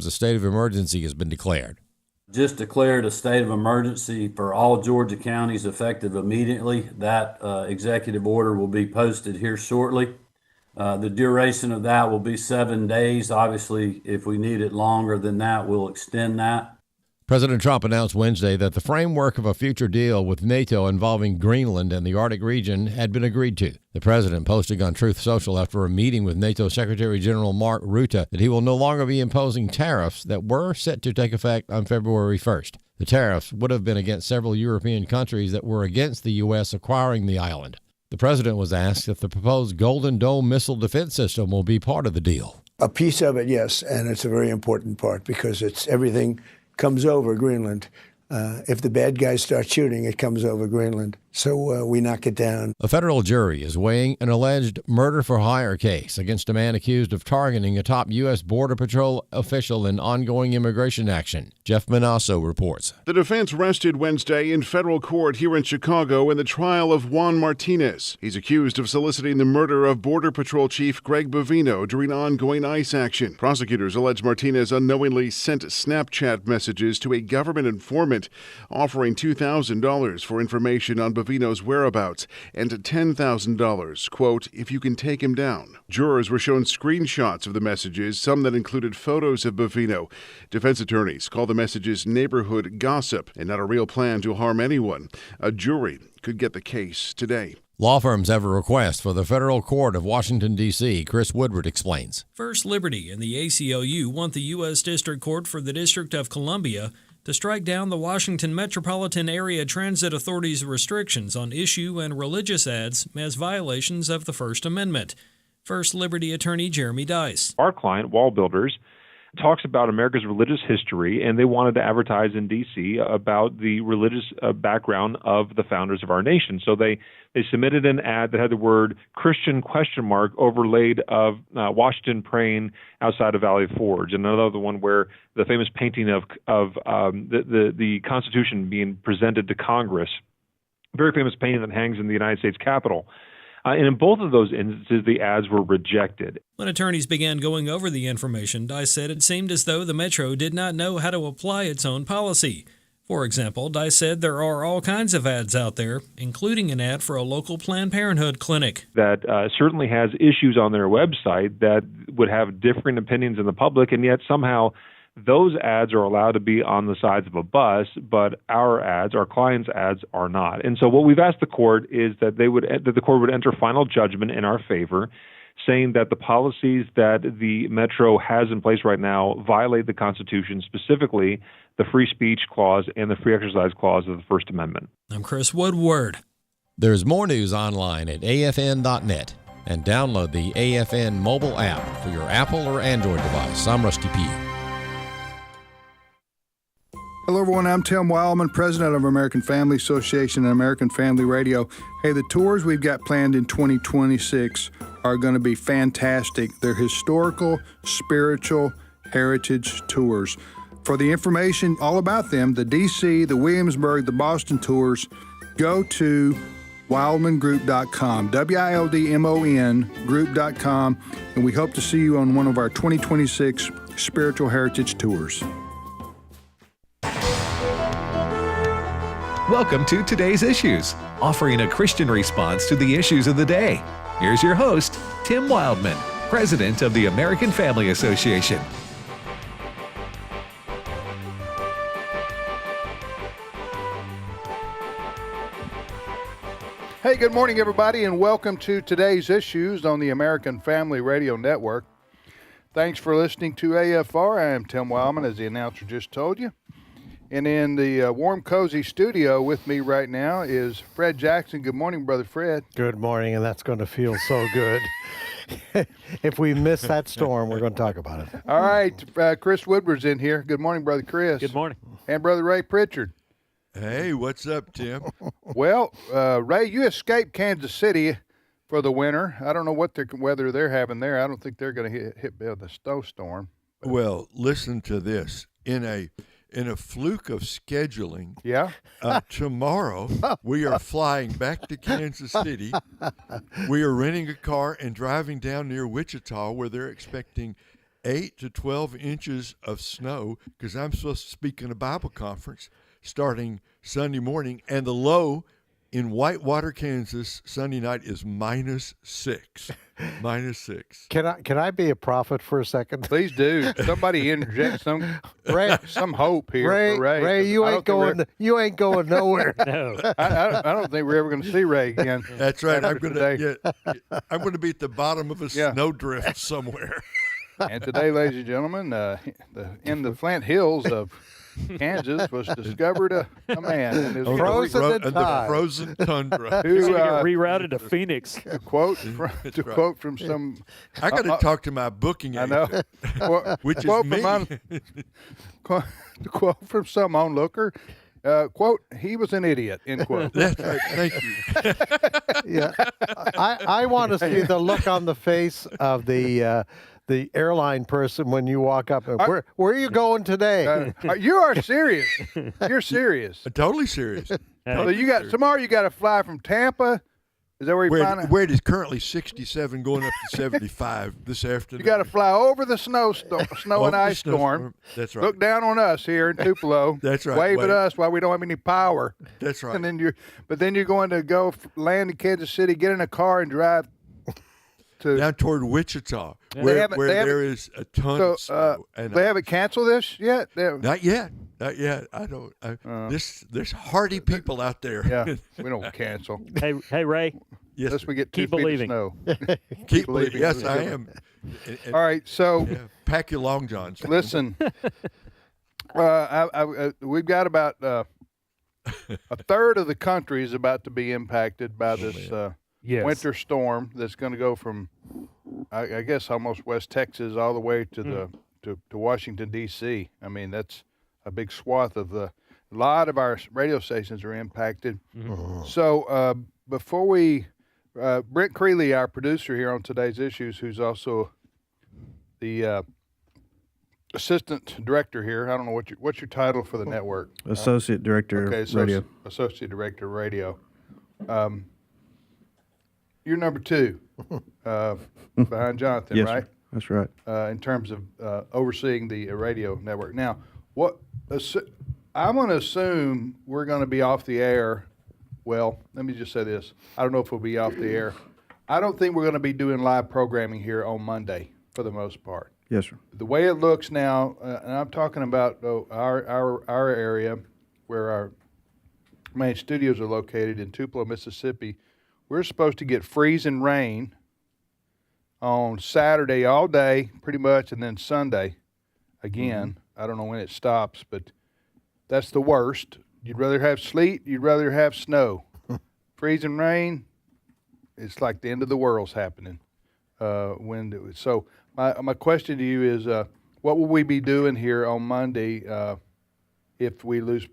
A state of emergency has been declared. Just declared a state of emergency for all Georgia counties effective immediately. That executive order will be posted here shortly. The duration of that will be 7 days. Obviously, if we need it longer than that, we'll extend that. President Trump announced Wednesday that the framework of a future deal with NATO involving Greenland and the Arctic region had been agreed to. The president posted on Truth Social after a meeting with NATO Secretary General Mark Rutte that he will no longer be imposing tariffs that were set to take effect on February 1st. The tariffs would have been against several European countries that were against the U.S. acquiring the island. The president was asked if the proposed Golden Dome missile defense system will be part of the deal. A piece of it, yes, and it's a very important part because it's everything comes over Greenland. If the bad guys start shooting, it comes over Greenland. So we knock it down. A federal jury is weighing an alleged murder-for-hire case against a man accused of targeting a top U.S. Border Patrol official in ongoing immigration action. Jeff Manasso reports. The defense rested Wednesday in federal court here in Chicago in the trial of Juan Martinez. He's accused of soliciting the murder of Border Patrol Chief Greg Bovino during ongoing ICE action. Prosecutors allege Martinez unknowingly sent Snapchat messages to a government informant offering $2,000 for information on Bovino's whereabouts and $10,000, quote, if you can take him down. Jurors were shown screenshots of the messages, some that included photos of Bovino. Defense attorneys call the messages neighborhood gossip and not a real plan to harm anyone. A jury could get the case today. Law firms have a request for the Federal Court of Washington, D.C. Chris Woodward explains. First Liberty and the ACLU want the U.S. District Court for the District of Columbia to strike down the Washington Metropolitan Area Transit Authority's restrictions on issue and religious ads as violations of the First Amendment. First Liberty attorney Jeremy Dice. Our client, Wall Builders, talks about America's religious history, and they wanted to advertise in D.C. about the religious background of the founders of our nation. So they submitted an ad that had the word Christian ? Overlaid of Washington praying outside of Valley Forge, and another one where the famous painting of the Constitution being presented to Congress, very famous painting that hangs in the United States Capitol. And in both of those instances, the ads were rejected. When attorneys began going over the information, Dice said it seemed as though the Metro did not know how to apply its own policy. For example, Dice said there are all kinds of ads out there, including an ad for a local Planned Parenthood clinic. That certainly has issues on their website that would have differing opinions in the public, and yet somehow those ads are allowed to be on the sides of a bus, but our ads, our clients' ads, are not. And so what we've asked the court is that the court would enter final judgment in our favor, saying that the policies that the Metro has in place right now violate the Constitution, specifically the free speech clause and the free exercise clause of the First Amendment. I'm Chris Woodward. There's more news online at afn.net and download the AFN mobile app for your Apple or Android device. I'm Rusty P. Hello, everyone. I'm Tim Wildmon, president of American Family Association and American Family Radio. Hey, the tours we've got planned in 2026 are going to be fantastic. They're historical, spiritual, heritage tours. For the information all about them, the D.C., the Williamsburg, the Boston tours, go to wildmongroup.com, WILDMON group.com, and we hope to see you on one of our 2026 spiritual heritage tours. Welcome to Today's Issues, offering a Christian response to the issues of the day. Here's your host, Tim Wildmon, president of the American Family Association. Hey, good morning, everybody, and welcome to Today's Issues on the American Family Radio Network. Thanks for listening to AFR. I am Tim Wildmon, as the announcer just told you. And in the warm, cozy studio with me right now is Fred Jackson. Good morning, Brother Fred. Good morning, and that's going to feel so good. If we miss that storm, we're going to talk about it. All right, Chris Woodward's in here. Good morning, Brother Chris. Good morning. And Brother Ray Pritchard. Hey, what's up, Tim? Well, Ray, you escaped Kansas City for the winter. I don't know what weather they're having there. I don't think they're going to hit by the snowstorm. Well, listen to this. In a fluke of scheduling, tomorrow we are flying back to Kansas City. We are renting a car and driving down near Wichita, where they're expecting 8 to 12 inches of snow because I'm supposed to speak in a Bible conference starting Sunday morning, and the low in Whitewater, Kansas, Sunday night is -6. -6. Can I be a prophet for a second? Please do. Somebody interject some hope here for Ray. Ray, you ain't going nowhere. No. I don't think we're ever going to see Ray again. That's right. I'm After going today. to be at the bottom of a snowdrift somewhere. And today, ladies and gentlemen, in the Flint Hills of Kansas was discovered a man in his Frozen in the time. frozen tundra. who Get rerouted to Phoenix. to quote from some. I got to talk to my booking I agent. know. Which is quote me. Quote from some onlooker. Quote, he was an idiot, end quote. That's right. Thank you. Yeah, I want to see the look on the face of the airline person when you walk up. Where are you going today? You are serious. You're serious. Totally serious. So tomorrow you got to fly from Tampa. Is that where you find it? Where it is currently 67 going up to 75 this afternoon. You got to fly over the snow and ice storm. That's right. Look down on us here in Tupelo. That's right. Wave at us while we don't have any power. That's right. And then you're going to go land in Kansas City, get in a car, and drive down toward Wichita, They where haven't- there is a ton of snow. And they haven't canceled this yet? Not yet. Not yet. I don't. There's hardy people out there. Yeah, we don't cancel. Hey, Ray. Yes. Unless we get 2 Keep feet believing. of snow. Keep believing. Yes, I am. All right, so Yeah, pack your long johns. listen. We've got about a third of the country is about to be impacted by this winter storm that's going to go from, I guess, almost West Texas all the way to to Washington, D.C. I mean, that's a big swath of a lot of our radio stations are impacted. So before we, Brent Creeley, our producer here on today's issues, who's also the assistant director here. I don't know what's your title for the network. Associate Director of Radio. Associate Director of Radio. You're number 2 behind Jonathan, Yes, right? sir. That's right. In terms of overseeing the radio network. Now, I'm going to assume we're going to be off the air. Well, let me just say this. I don't know if we'll be off the air. I don't think we're going to be doing live programming here on Monday for the most part. Yes, sir. The way it looks now, and I'm talking about our area where our main studios are located in Tupelo, Mississippi, we're supposed to get freezing rain on Saturday all day, pretty much, and then Sunday again. I don't know when it stops, but that's the worst. You'd rather have sleet, you'd rather have snow. Freezing rain, it's like the end of the world's happening. So my question to you is, what will we be doing here on Monday if we lose?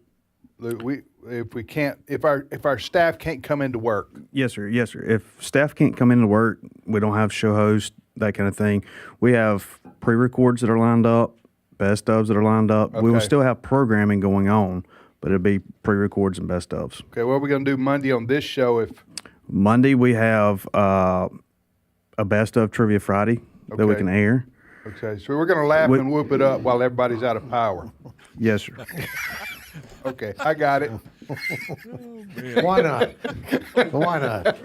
If our staff can't come into work? Yes, sir. Yes, sir. If staff can't come into work, we don't have show hosts, that kind of thing. We have pre-records that are lined up, best ofs that are lined up. We will Okay. still have programming going on, but it'll be pre-records and best ofs. Okay, what are we going to do Monday on this show? If Monday we have a best of Trivia Friday that we Okay. can air. Okay, so we're going to laugh and whoop it up while everybody's out of power. Yes, sir. Okay, I got it. Why not? Why not?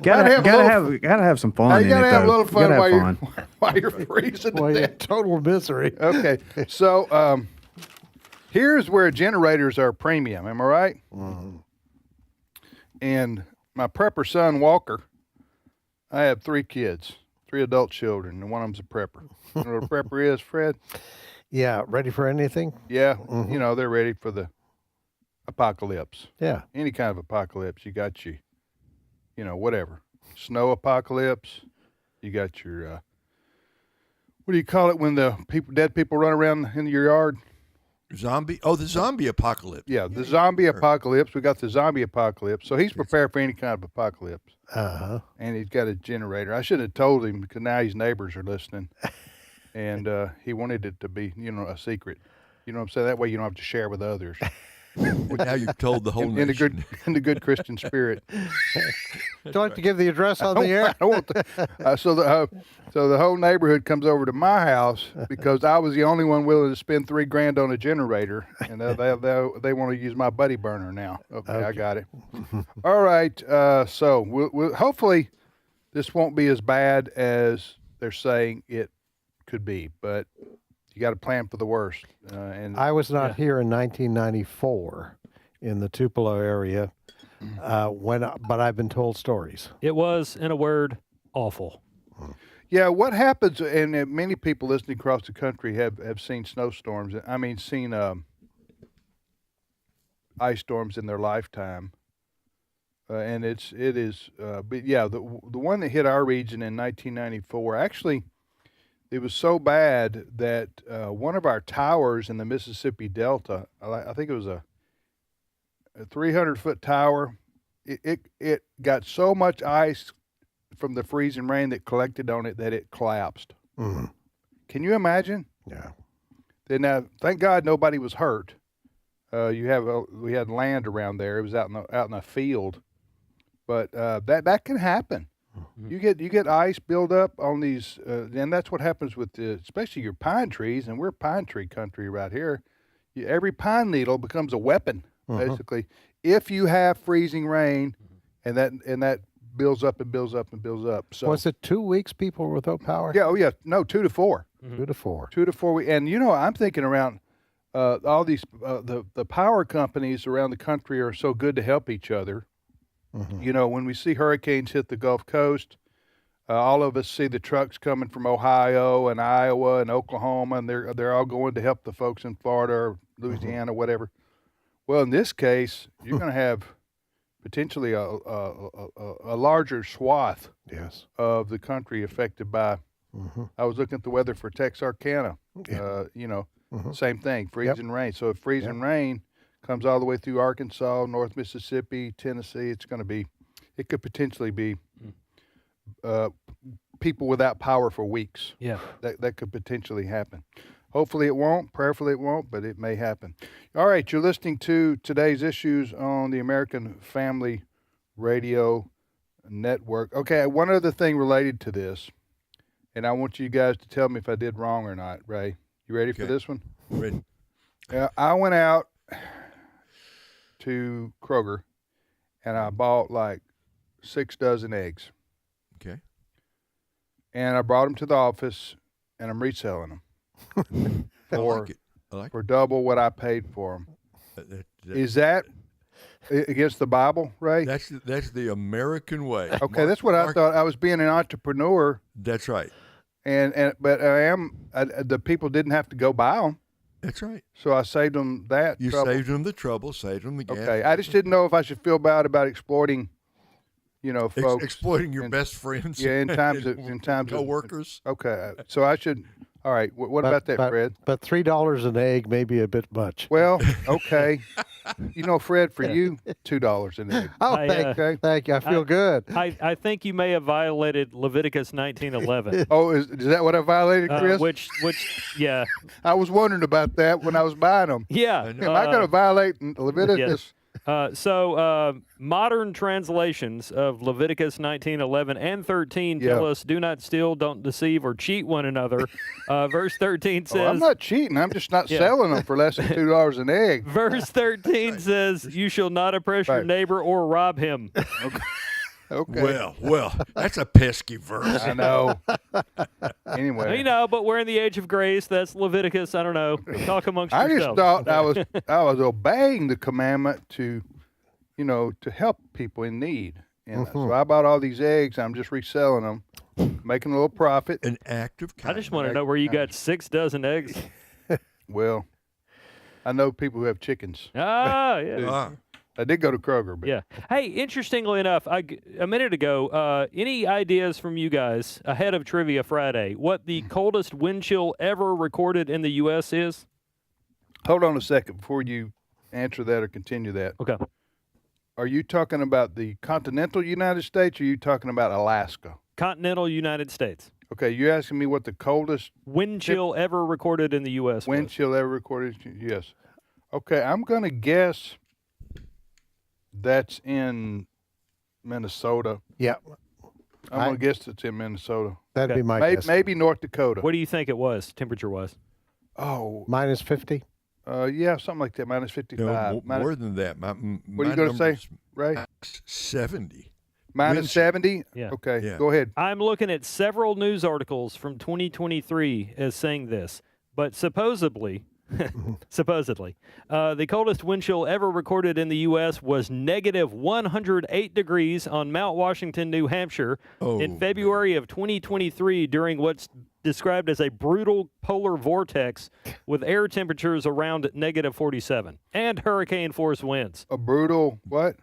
Gotta have some fun. You got to have a little fun Gotta while have you're while you're freezing. Well, to you're death. total misery. Okay, so here's where generators are premium. Am I right? Mm-hmm. And my prepper son Walker, I have 3 kids, 3 adult children, and one of them's a prepper. You know what a prepper is, Fred? Yeah, ready for anything? Yeah, you know, they're ready for the apocalypse. Yeah. Any kind of apocalypse. You got you know, whatever. Snow apocalypse. You got your, what do you call it when the dead people run around in your yard? Zombie? Oh, the zombie apocalypse. Yeah, the zombie apocalypse. We got the zombie apocalypse. So he's prepared for any kind of apocalypse. Uh-huh. And he's got a generator. I should have told him because now his neighbors are listening. And he wanted it to be, you know, a secret. You know what I'm saying? That way you don't have to share with others. Well, now you've told the whole in nation. the good Christian spirit. Don't like to give the address on the air. I don't want to, so the whole neighborhood comes over to my house because I was the only one willing to spend $3,000 on a generator, and they want to use my buddy burner now. Okay, I got it. All right, so we'll hopefully this won't be as bad as they're saying it could be, but you got to plan for the worst. And I was not here in 1994 in the Tupelo area, but I've been told stories. It was, in a word, awful. Yeah, what happens, and many people listening across the country have seen snowstorms. I mean, seen ice storms in their lifetime, and it is. But yeah, the one that hit our region in 1994 actually. It was so bad that one of our towers in the Mississippi Delta, I think it was a 300-foot tower, it got so much ice from the freezing rain that collected on it that it collapsed. Mm-hmm. Can you imagine? Yeah. Then thank God nobody was hurt. We had land around there. It was out in a field, but that can happen. You get ice build up on these, and that's what happens with especially your pine trees, and we're pine tree country right here. Every pine needle becomes a weapon, basically, if you have freezing rain, and that builds up and builds up and builds up. So was it 2 weeks people were without power? Yeah, oh yeah, no, 2 to 4. 2 to 4. 2 to 4 weeks, and I'm thinking around all these the power companies around the country are so good to help each other. Mm-hmm. When we see hurricanes hit the Gulf Coast, all of us see the trucks coming from Ohio and Iowa and Oklahoma, and they're all going to help the folks in Florida or Louisiana, whatever. Well, in this case, you're going to have potentially a larger swath of the country affected by. I was looking at the weather for Texarkana. Same thing, freezing rain. So if freezing rain comes all the way through Arkansas, North Mississippi, Tennessee, it could potentially be people without power for weeks. Yeah. That could potentially happen. Hopefully it won't, prayerfully it won't, but it may happen. All right, you're listening to today's issues on the American Family Radio Network. Okay, one other thing related to this, and I want you guys to tell me if I did wrong or not, Ray. You ready for this one? Ready. I went out to Kroger, and I bought like 6 dozen eggs. Okay. And I brought them to the office, and I'm reselling them for for double what I paid for them. Is that against the Bible, Ray? That's the American way. Okay, that's what I thought. I was being an entrepreneur. That's right. But the people didn't have to go buy them. That's right. So I saved them that You trouble. saved them the trouble, saved them the gas. Okay, I just didn't know if I should feel bad about exploiting, folks. Exploiting your best friends. Yeah, in times of coworkers. Okay, so I should. All right, what about that, Fred? But $3 an egg may be a bit much. Well, okay. Fred, for you, $2 an egg. Oh, thank you. I feel good. I think you may have violated Leviticus 19:11. Oh, is that what I violated, Chris? Which, yeah. I was wondering about that when I was buying them. Yeah. Am I going to violate Leviticus? So modern translations of Leviticus 19:11 and 13 tell us, do not steal, don't deceive, or cheat one another. Verse 13 says... I'm not cheating. I'm just not selling them for less than $2 an egg. Verse 13 says, you shall not oppress your neighbor or rob him. Okay. Well, that's a pesky verse. I know. Anyway. But we're in the age of grace. That's Leviticus. I don't know. Talk amongst I yourselves. just thought I was obeying the commandment to help people in need. And so I bought all these eggs. I'm just reselling them, making a little profit. An act of kindness. I just want to know where you got 6 dozen eggs. Well, I know people who have chickens. Ah, yeah. I did go to Kroger. But. Yeah. Hey, interestingly enough, a minute ago, any ideas from you guys ahead of Trivia Friday what the coldest wind chill ever recorded in the U.S. is? Hold on a second before you answer that or continue that. Okay. Are you talking about the continental United States or are you talking about Alaska? Continental United States. Okay, you're asking me what the coldest wind chill ever recorded in the U.S. Wind chill ever recorded? Yes. Okay, I'm going to guess that's in Minnesota. Yeah. I'm going to guess it's in Minnesota. That'd be my guess. Maybe North Dakota. What do you think it was, temperature-wise? Oh. Minus 50? Yeah, something like that, minus 55. No, more than that. What are you going to say, Ray? 70. Minus 70? Yeah. Okay, Yeah. go ahead. I'm looking at several news articles from 2023 as saying this, but supposedly, the coldest wind chill ever recorded in the U.S. was negative 108 degrees on Mount Washington, New Hampshire in February of 2023 during what's described as a brutal polar vortex with air temperatures around negative 47 and hurricane-force winds. A brutal what?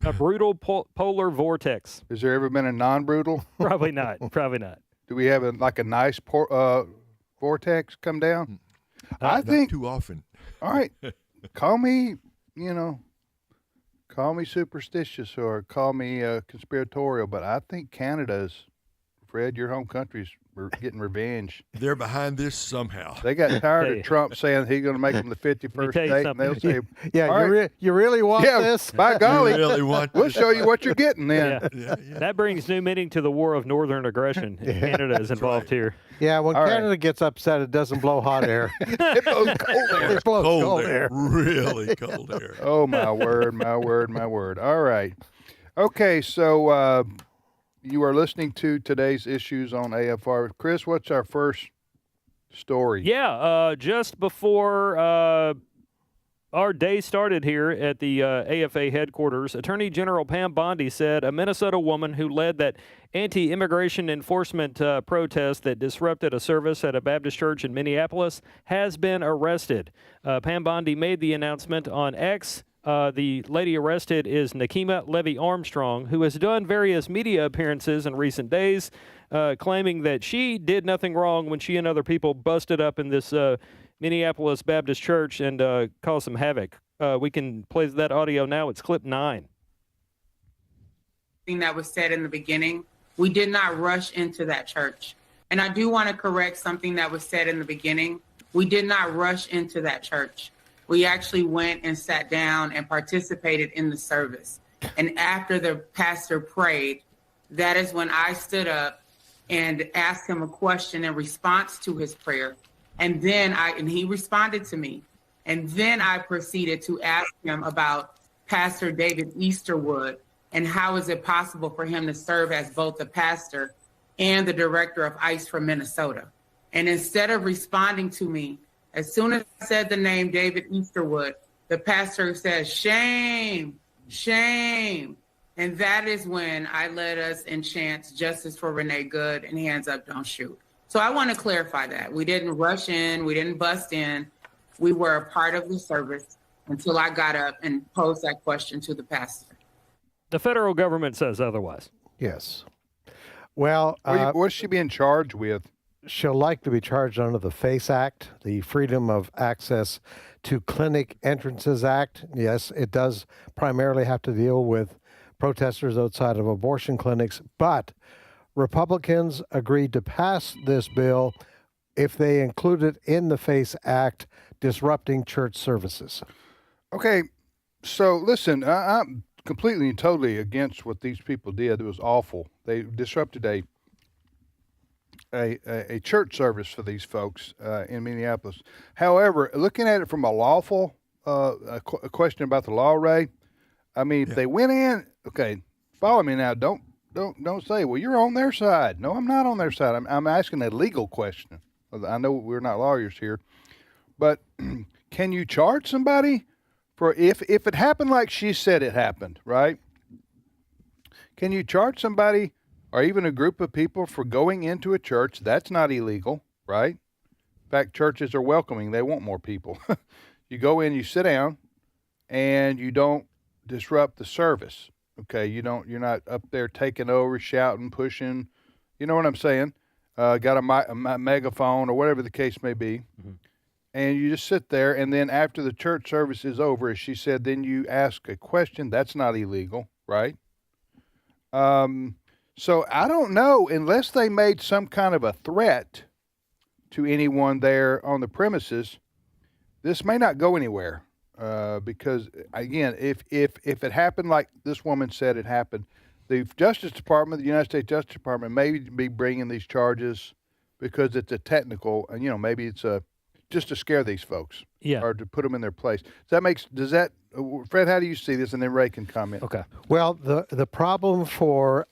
A brutal polar vortex. Has there ever been a non-brutal? Probably not. Probably not. Do we have a nice vortex come down? I think not too often. All right. Call me superstitious or call me conspiratorial, but I think Canada's, Fred, your home country's getting revenge. They're behind this somehow. They got tired of Trump saying he's going to make them the 51st state, and they'll say, you really want this? By golly, really want we'll show you what you're getting then. Yeah. That brings new meaning to the war of northern aggression. Canada is involved here. Yeah, when Canada gets upset, it doesn't blow hot air. It blows cold air. It blows cold air. Really cold air. Oh, my word, my word, my word. All right. Okay, so you are listening to today's issues on AFR. Chris, what's our first story? Yeah, just before our day started here at the AFA headquarters, Attorney General Pam Bondi said a Minnesota woman who led that anti-immigration enforcement protest that disrupted a service at a Baptist church in Minneapolis has been arrested. Pam Bondi made the announcement on X. The lady arrested is Nakima Levy-Armstrong, who has done various media appearances in recent days, claiming that she did nothing wrong when she and other people busted up in this Minneapolis Baptist church and caused some havoc. We can play that audio now. It's clip 9. That was said in the beginning. We did not rush into that church. And I do want to correct something that was said in the beginning. We did not rush into that church. We actually went and sat down and participated in the service. And after the pastor prayed, that is when I stood up and asked him a question in response to his prayer. And then he responded to me. And then I proceeded to ask him about Pastor David Easterwood and how is it possible for him to serve as both the pastor and the director of ICE for Minnesota. And instead of responding to me, as soon as I said the name David Easterwood, the pastor says, "Shame, shame." And that is when I led us in chants, "Justice for Renee Good" and "Hands Up, Don't Shoot." So I want to clarify that. We didn't rush in. We didn't bust in. We were a part of the service until I got up and posed that question to the pastor. The federal government says otherwise. Yes. Well, what's she being charged with? She'll like to be charged under the FACE Act, the Freedom of Access to Clinic Entrances Act. Yes, it does primarily have to deal with protesters outside of abortion clinics, but Republicans agreed to pass this bill if they include it in the FACE Act, disrupting church services. Okay, so listen, I'm completely and totally against what these people did. It was awful. They disrupted a church service for these folks in Minneapolis. However, looking at it from a lawful a question about the law, Ray, I mean, if they went in, okay, follow me now. Don't say, well, you're on their side. No, I'm not on their side. I'm asking a legal question. I know we're not lawyers here, but can you charge somebody for if it happened like she said it happened, right? Can you charge somebody or even a group of people for going into a church? That's not illegal, right? In fact, churches are welcoming. They want more people. You go in, you sit down, and you don't disrupt the service. Okay, you're not up there taking over, shouting, pushing. You know what I'm saying? Got a megaphone or whatever the case may be. Mm-hmm. And you just sit there, and then after the church service is over, as she said, then you ask a question. That's not illegal, right? So I don't know, unless they made some kind of a threat to anyone there on the premises, this may not go anywhere. because again, if it happened like this woman said it happened, the Justice Department, the United States Justice Department, may be bringing these charges because it's a technical, and maybe it's just to scare these folks, or to put them in their place. Does that, Fred? How do you see this? And then Ray can comment. Okay. Well, the problem for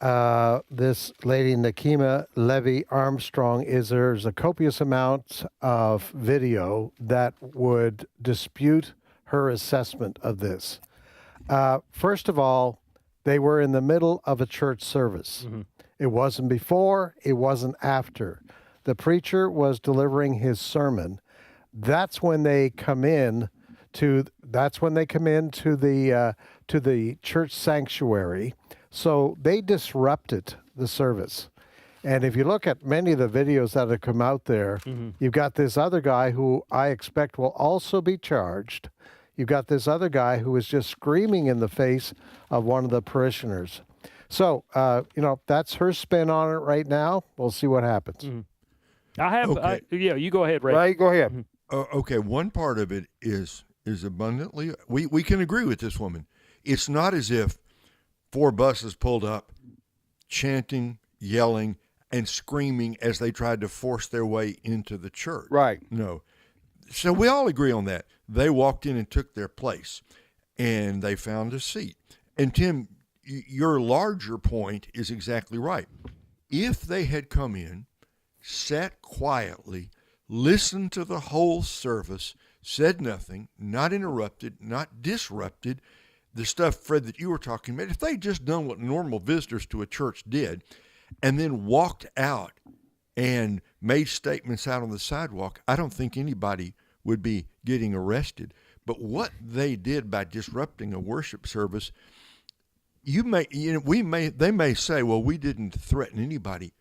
this lady Nakima Levy Armstrong is there's a copious amount of video that would dispute her assessment of this. First of all, they were in the middle of a church service. Mm-hmm. It wasn't before, it wasn't after. The preacher was delivering his sermon. That's when they come in to the church sanctuary. So they disrupted the service. And if you look at many of the videos that have come out there, you've got this other guy who I expect will also be charged. You've got this other guy who is just screaming in the face of one of the parishioners. So, that's her spin on it right now. We'll see what happens. You go ahead, Ray. Ray, go ahead. Okay, one part of it is abundantly, we can agree with this woman. It's not as if 4 buses pulled up, chanting, yelling, and screaming as they tried to force their way into the church. Right. No. So we all agree on that. They walked in and took their place, and they found a seat. And Tim, your larger point is exactly right. If they had come in, sat quietly, listened to the whole service, said nothing, not interrupted, not disrupted, the stuff, Fred, that you were talking about, if they'd just done what normal visitors to a church did and then walked out and made statements out on the sidewalk, I don't think anybody would be getting arrested. But what they did by disrupting a worship service, they may say, well, we didn't threaten anybody.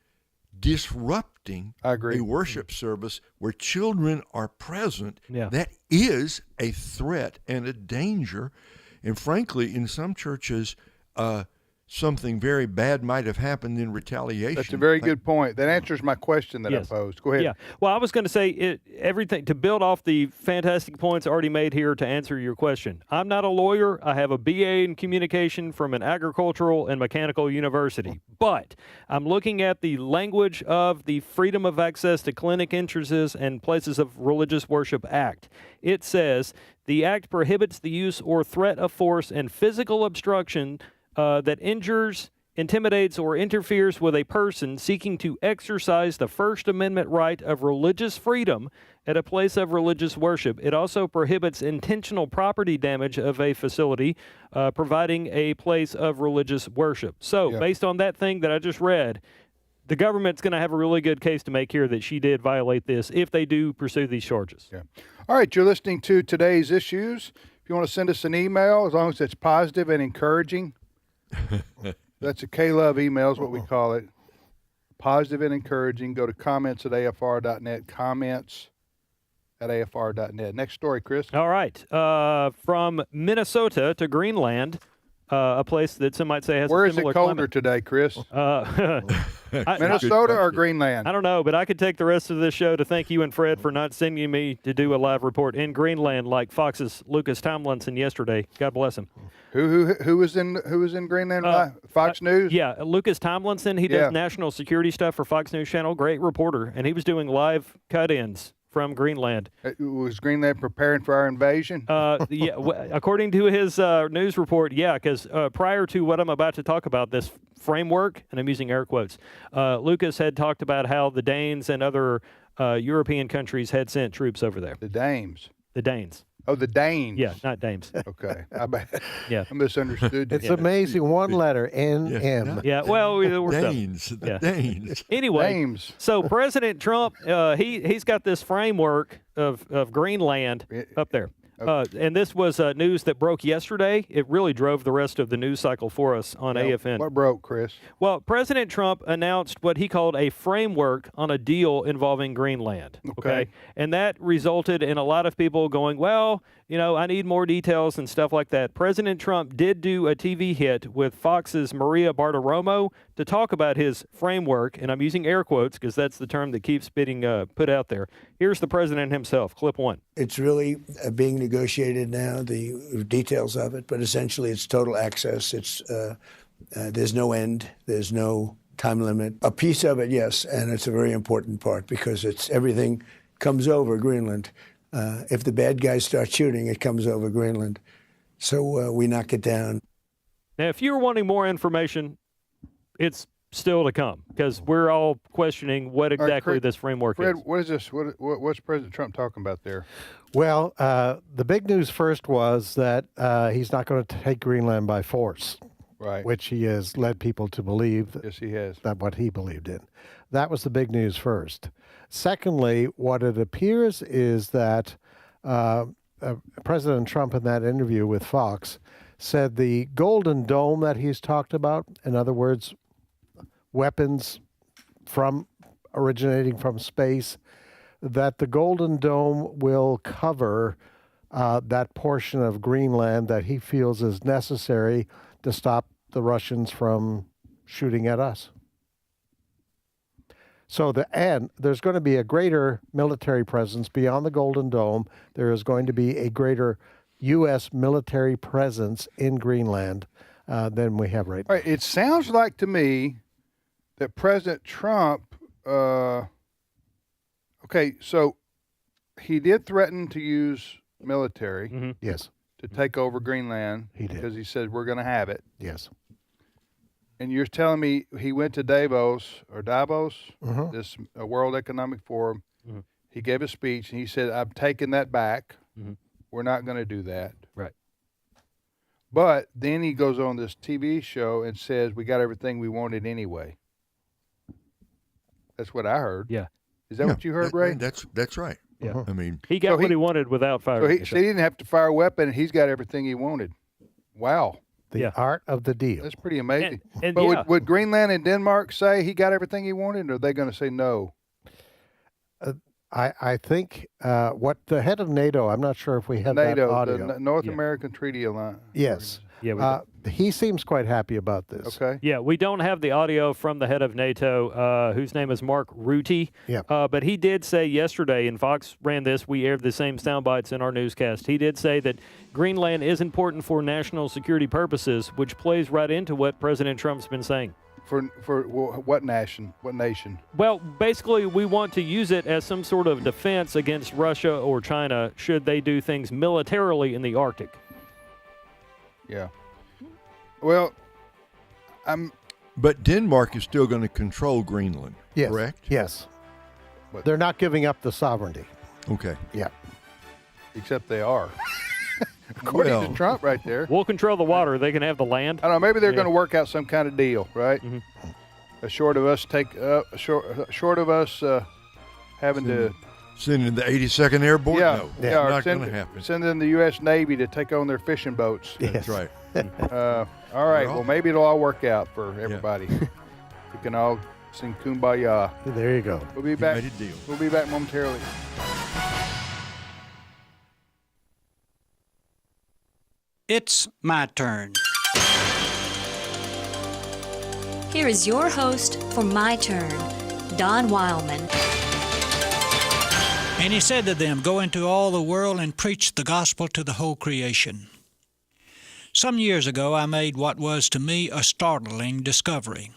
Disrupting a worship service where children are present, that is a threat and a danger. And frankly, in some churches, something very bad might have happened in retaliation. That's a very good point. That answers my question that I posed. Go ahead. Yeah. Well, I was going to say everything to build off the fantastic points already made here to answer your question. I'm not a lawyer. I have a BA in communication from an agricultural and mechanical university. But I'm looking at the language of the Freedom of Access to Clinic Entrances and Places of Religious Worship Act. It says the act prohibits the use or threat of force and physical obstruction that injures, intimidates, or interferes with a person seeking to exercise the First Amendment right of religious freedom at a place of religious worship. It also prohibits intentional property damage of a facility, providing a place of religious worship. So, based on that thing that I just read, the government's going to have a really good case to make here that she did violate this if they do pursue these charges. Yeah. All right, you're listening to Today's Issues. If you want to send us an email, as long as it's positive and encouraging, that's a K-Love email is what we call it. Positive and encouraging. Go to comments@afr.net. Comments@afr.net. Next story, Chris. All right. From Minnesota to Greenland, a place that some might say has Where a similar is it colder climate. today, Chris? Minnesota or Greenland? I don't know, but I could take the rest of this show to thank you and Fred for not sending me to do a live report in Greenland like Fox's Lucas Tomlinson yesterday. God bless him. Who was in Greenland? Fox News? Yeah, Lucas Tomlinson. He does national security stuff for Fox News Channel. Great reporter, and he was doing live cut-ins from Greenland. Was Greenland preparing for our invasion? According to his news report, because prior to what I'm about to talk about, this framework, and I'm using air quotes, Lucas had talked about how the Danes and other European countries had sent troops over there. The Danes? The Danes. Oh, the Danes. Yeah, not Dames. Okay. I misunderstood. It's amazing. One letter, N-M. Yeah, well, we're Danes. The Danes. Anyway, Danes. So President Trump, he's got this framework of Greenland up there. And this was news that broke yesterday. It really drove the rest of the news cycle for us on AFN. What broke, Chris? Well, President Trump announced what he called a framework on a deal involving Greenland. Okay. And that resulted in a lot of people going, well, I need more details and stuff like that. President Trump did do a TV hit with Fox's Maria Bartiromo to talk about his framework, and I'm using air quotes because that's the term that keeps being put out there. Here's the president himself, clip one. It's really being negotiated now, the details of it, but essentially it's total access. It's there's no end. There's no time limit. A piece of it, yes, and it's a very important part because it's everything comes over Greenland. If the bad guys start shooting, it comes over Greenland. So we knock it down. Now, if you're wanting more information, it's still to come because we're all questioning what exactly this framework Fred, is. what is this? What's President Trump talking about there? Well, the big news first was that he's not going to take Greenland by force, Right. which he has led people to believe. Yes, he has. That what he believed in. That was the big news first. Secondly, what it appears is that President Trump in that interview with Fox said the Golden Dome that he's talked about, in other words, weapons from originating from space, that the Golden Dome will cover that portion of Greenland that he feels is necessary to stop the Russians from shooting at us. So there's going to be a greater military presence beyond the Golden Dome. There is going to be a greater U.S. military presence in Greenland than we have right now. All right, it sounds like to me that President Trump, okay, so he did threaten to use military Yes, to take over Greenland. He did. Because he said, we're going to have it. yes. And you're telling me he went to Davos, this World Economic Forum. He gave a speech, and he said, I'm taking that back. We're not going to do that. Right. But then he goes on this TV show and says, we got everything we wanted anyway. That's what I heard. Yeah. Is that what you heard, Ray? That's right. Yeah. I mean, He got what he wanted without firing. So he didn't have to fire a weapon, and he's got everything he wanted. Wow. The art of the deal. That's pretty amazing. And but would Greenland and Denmark say he got everything he wanted, or are they going to say no? I think what the head of NATO, I'm not sure if we have that audio. the North American Treaty Alliance. Yes. Yeah, he seems quite happy about this. Okay. Yeah, we don't have the audio from the head of NATO, whose name is Mark Rutte. Yeah. But he did say yesterday, and Fox ran this, we aired the same sound bites in our newscast. He did say that Greenland is important for national security purposes, which plays right into what President Trump's been saying. For what nation? What nation? Well, basically, we want to use it as some sort of defense against Russia or China should they do things militarily in the Arctic. Yeah. Well, but Denmark is still going to control Greenland, Yes. correct? Yes. They're not giving up the sovereignty. Okay. Yeah. Except they are. According to Trump right there. We'll control the water. They can have the land. I don't know. Maybe they're going to work out some kind of deal, right? Short of us having to send in the 82nd Airborne. No, not going to happen. Send in the U.S. Navy to take on their fishing boats. That's right. All right. Well, maybe it'll all work out for everybody. We can all sing Kumbaya. There you go. We'll be back. made a deal. We'll be back momentarily. It's my turn. Here is your host for My Turn, Don Wildmon. And he said to them, go into all the world and preach the gospel to the whole creation. Some years ago, I made what was to me a startling discovery.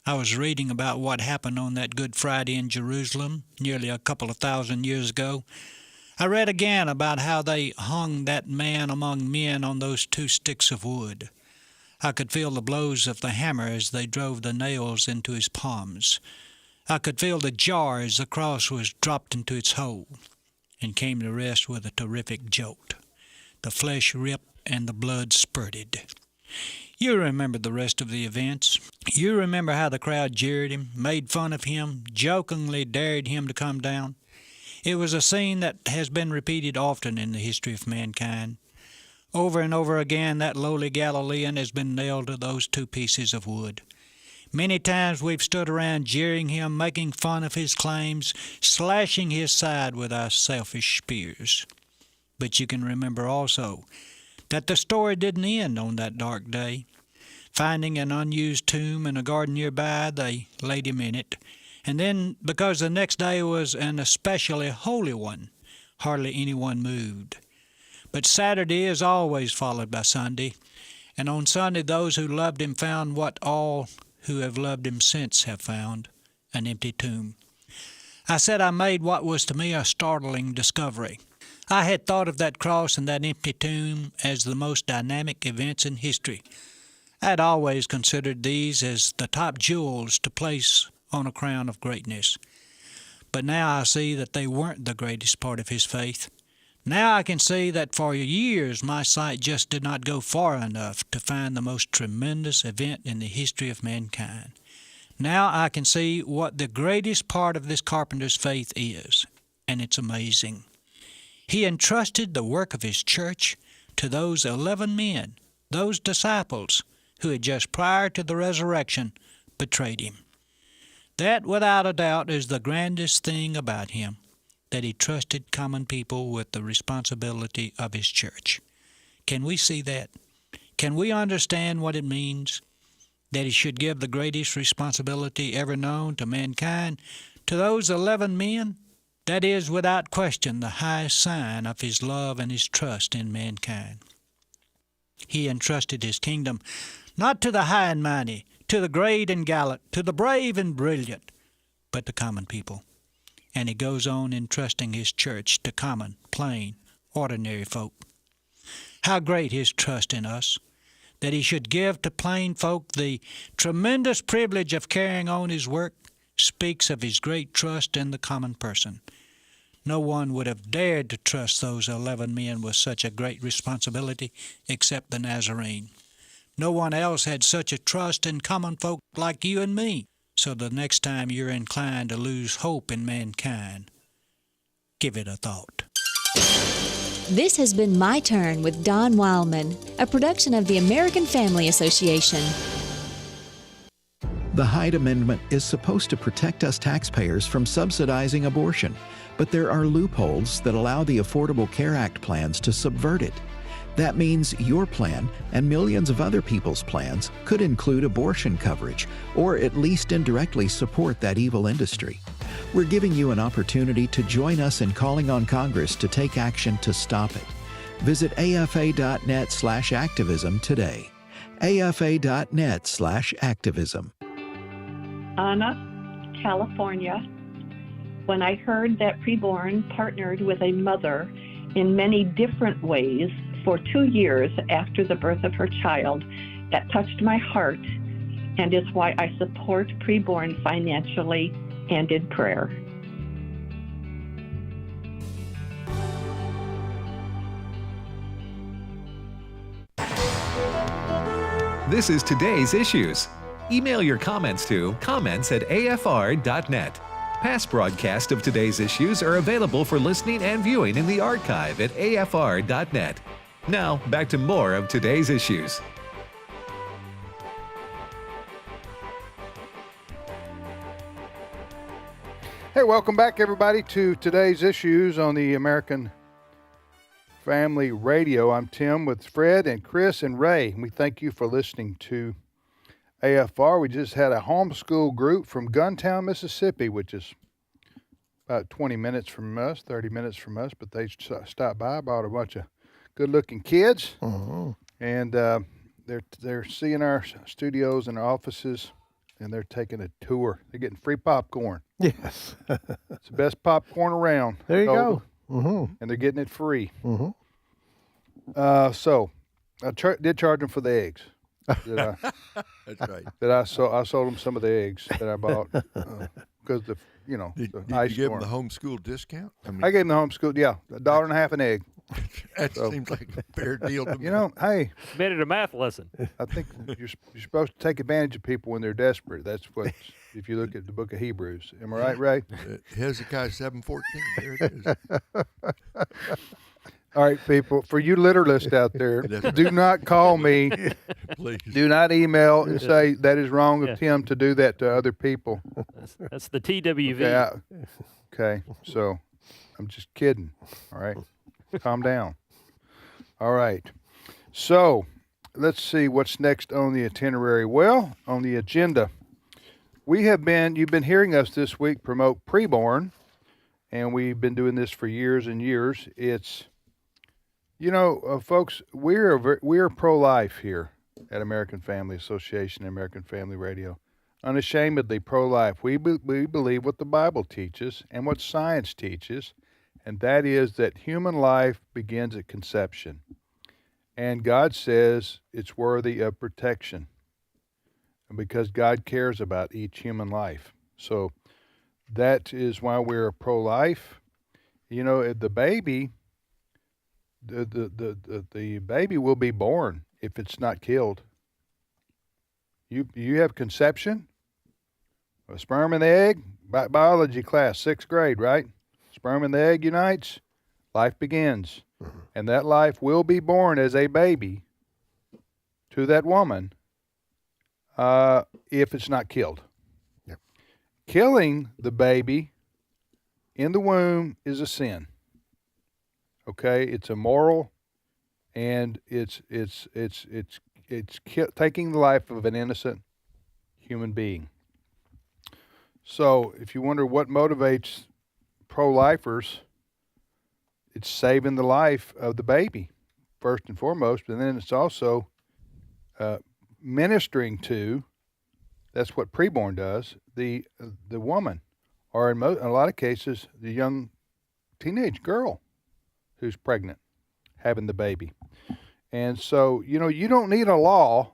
I was reading about what happened on that Good Friday in Jerusalem nearly a couple of thousand years ago. I read again about how they hung that man among men on those 2 sticks of wood. I could feel the blows of the hammer as they drove the nails into his palms. I could feel the jar as the cross was dropped into its hole, and came to rest with a terrific jolt. The flesh ripped and the blood spurted. You remember the rest of the events. You remember how the crowd jeered him, made fun of him, jokingly dared him to come down. It was a scene that has been repeated often in the history of mankind. Over and over again, that lowly Galilean has been nailed to those 2 pieces of wood. Many times we've stood around jeering him, making fun of his claims, slashing his side with our selfish spears. But you can remember also that the story didn't end on that dark day. Finding an unused tomb in a garden nearby, they laid him in it. And then, because the next day was an especially holy one, hardly anyone moved. But Saturday is always followed by Sunday, and on Sunday those who loved him found what all who have loved him since have found, an empty tomb. I said I made what was to me a startling discovery. I had thought of that cross and that empty tomb as the most dynamic events in history. I had always considered these as the top jewels to place on a crown of greatness. But now I see that they weren't the greatest part of his faith. Now I can see that for years my sight just did not go far enough to find the most tremendous event in the history of mankind. Now I can see what the greatest part of this carpenter's faith is, and it's amazing. He entrusted the work of his church to those 11 men, those disciples, who had just prior to the resurrection betrayed him. That, without a doubt, is the grandest thing about him, that he trusted common people with the responsibility of his church. Can we see that? Can we understand what it means? That he should give the greatest responsibility ever known to mankind to those 11 men? That is, without question, the highest sign of his love and his trust in mankind. He entrusted his kingdom not to the high and mighty, to the great and gallant, to the brave and brilliant, but to common people. And he goes on entrusting his church to common, plain, ordinary folk. How great his trust in us, that he should give to plain folk the tremendous privilege of carrying on his work, speaks of his great trust in the common person. No one would have dared to trust those 11 men with such a great responsibility except the Nazarene. No one else had such a trust in common folk like you and me. So the next time you're inclined to lose hope in mankind, give it a thought. This has been My Turn with Don Wildmon, a production of the American Family Association. The Hyde Amendment is supposed to protect us taxpayers from subsidizing abortion, but there are loopholes that allow the Affordable Care Act plans to subvert it. That means your plan and millions of other people's plans could include abortion coverage, or at least indirectly support that evil industry. We're giving you an opportunity to join us in calling on Congress to take action to stop it. Visit afa.net/activism today. afa.net/activism. Anna, California. When I heard that Preborn partnered with a mother in many different ways for 2 years after the birth of her child, that touched my heart and is why I support Preborn financially and in prayer. This is Today's Issues. Email your comments to comments@afr.net. Past broadcasts of Today's Issues are available for listening and viewing in the archive at afr.net. Now, back to more of Today's Issues. Hey, welcome back, everybody, to Today's Issues on the American Family Radio. I'm Tim with Fred and Chris and Ray. We thank you for listening to AFR. We just had a homeschool group from Guntown, Mississippi, which is about 20 minutes from us, 30 minutes from us, but they stopped by, brought a bunch of good-looking kids, and they're seeing our studios and our offices, and they're taking a tour. They're getting free popcorn. Yes. It's the best popcorn around. There you go. And they're getting it free. So I did charge them for the eggs. That's right. I sold them some of the eggs that I bought because Did the you ice give them storm. the homeschool discount? I gave them the homeschool, $1.50 an egg. That seems like a fair deal to me. Hey. Made it a math lesson. I think you're supposed to take advantage of people when they're desperate. That's what, if you look at the book of Hebrews. Am I right, Ray? Hezekiah 7:14. There it is. All right, people, for you literalists out there, do not call me. Please. Do not email and say that is wrong of Tim to do that to other people. That's the TWV. Okay, so I'm just kidding. All right, calm down. All right, so let's see what's next on the itinerary. Well, on the agenda, you've been hearing us this week promote preborn, and we've been doing this for years and years. It's, folks, we're pro-life here at American Family Association and American Family Radio. Unashamedly pro-life. We believe what the Bible teaches and what science teaches, and that is that human life begins at conception. And God says it's worthy of protection because God cares about each human life. So that is why we're pro-life. The baby, the baby will be born if it's not killed. You have conception, a sperm and the egg, biology class, 6th grade, right? Sperm and the egg unites, life begins. Mm-hmm. And that life will be born as a baby to that woman if it's not killed. Yep. Killing the baby in the womb is a sin. Okay, it's immoral, and it's taking the life of an innocent human being. So if you wonder what motivates pro-lifers, it's saving the life of the baby, first and foremost, and then it's also ministering to, that's what preborn does, the woman, or in a lot of cases, the young teenage girl who's pregnant, having the baby. And so, you don't need a law.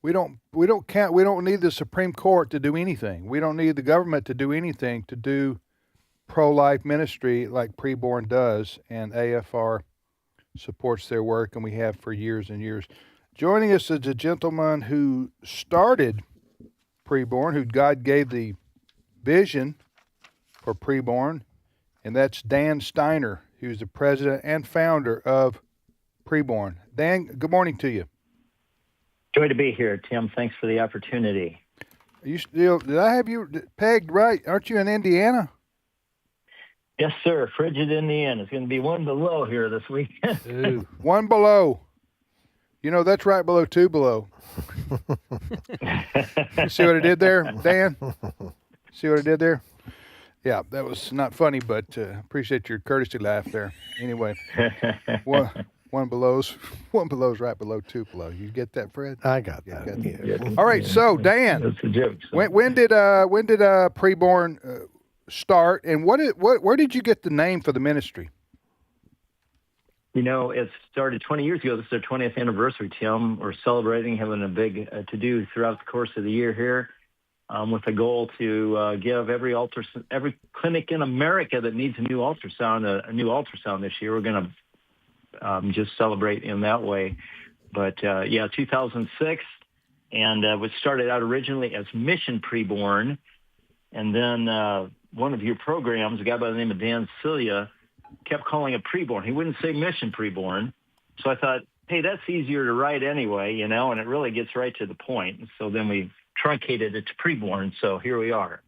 We don't need the Supreme Court to do anything. We don't need the government to do anything to do pro-life ministry like preborn does, and AFR supports their work, and we have for years and years. Joining us is a gentleman who started preborn, who God gave the vision for preborn, and that's Dan Steiner, who's the president and founder of preborn. Dan, good morning to you. Joy to be here, Tim. Thanks for the opportunity. Did I have you pegged right? Aren't you in Indiana? Yes, sir. Frigid, Indiana. It's going to be 1 below here this weekend. Ooh, 1 below. That's right below 2 below. You see what I did there, Dan? See what I did there? Yeah, that was not funny, but appreciate your courtesy laugh there. Anyway, one below's right below 2 below. You get that, Fred? I got that. Yeah. All right, so Dan, That's a joke. So. when did preborn start, and where did you get the name for the ministry? It started 20 years ago. This is our 20th anniversary, Tim. We're celebrating, having a big to-do throughout the course of the year here, with a goal to give every clinic in America that needs a new ultrasound this year. We're going to just celebrate in that way. But 2006, and it started out originally as Mission Preborn, and then one of your programs, a guy by the name of Dan Cilia, kept calling it preborn. He wouldn't say Mission Preborn. So I thought, hey, that's easier to write anyway, and it really gets right to the point. So then we truncated it to preborn. So here we are.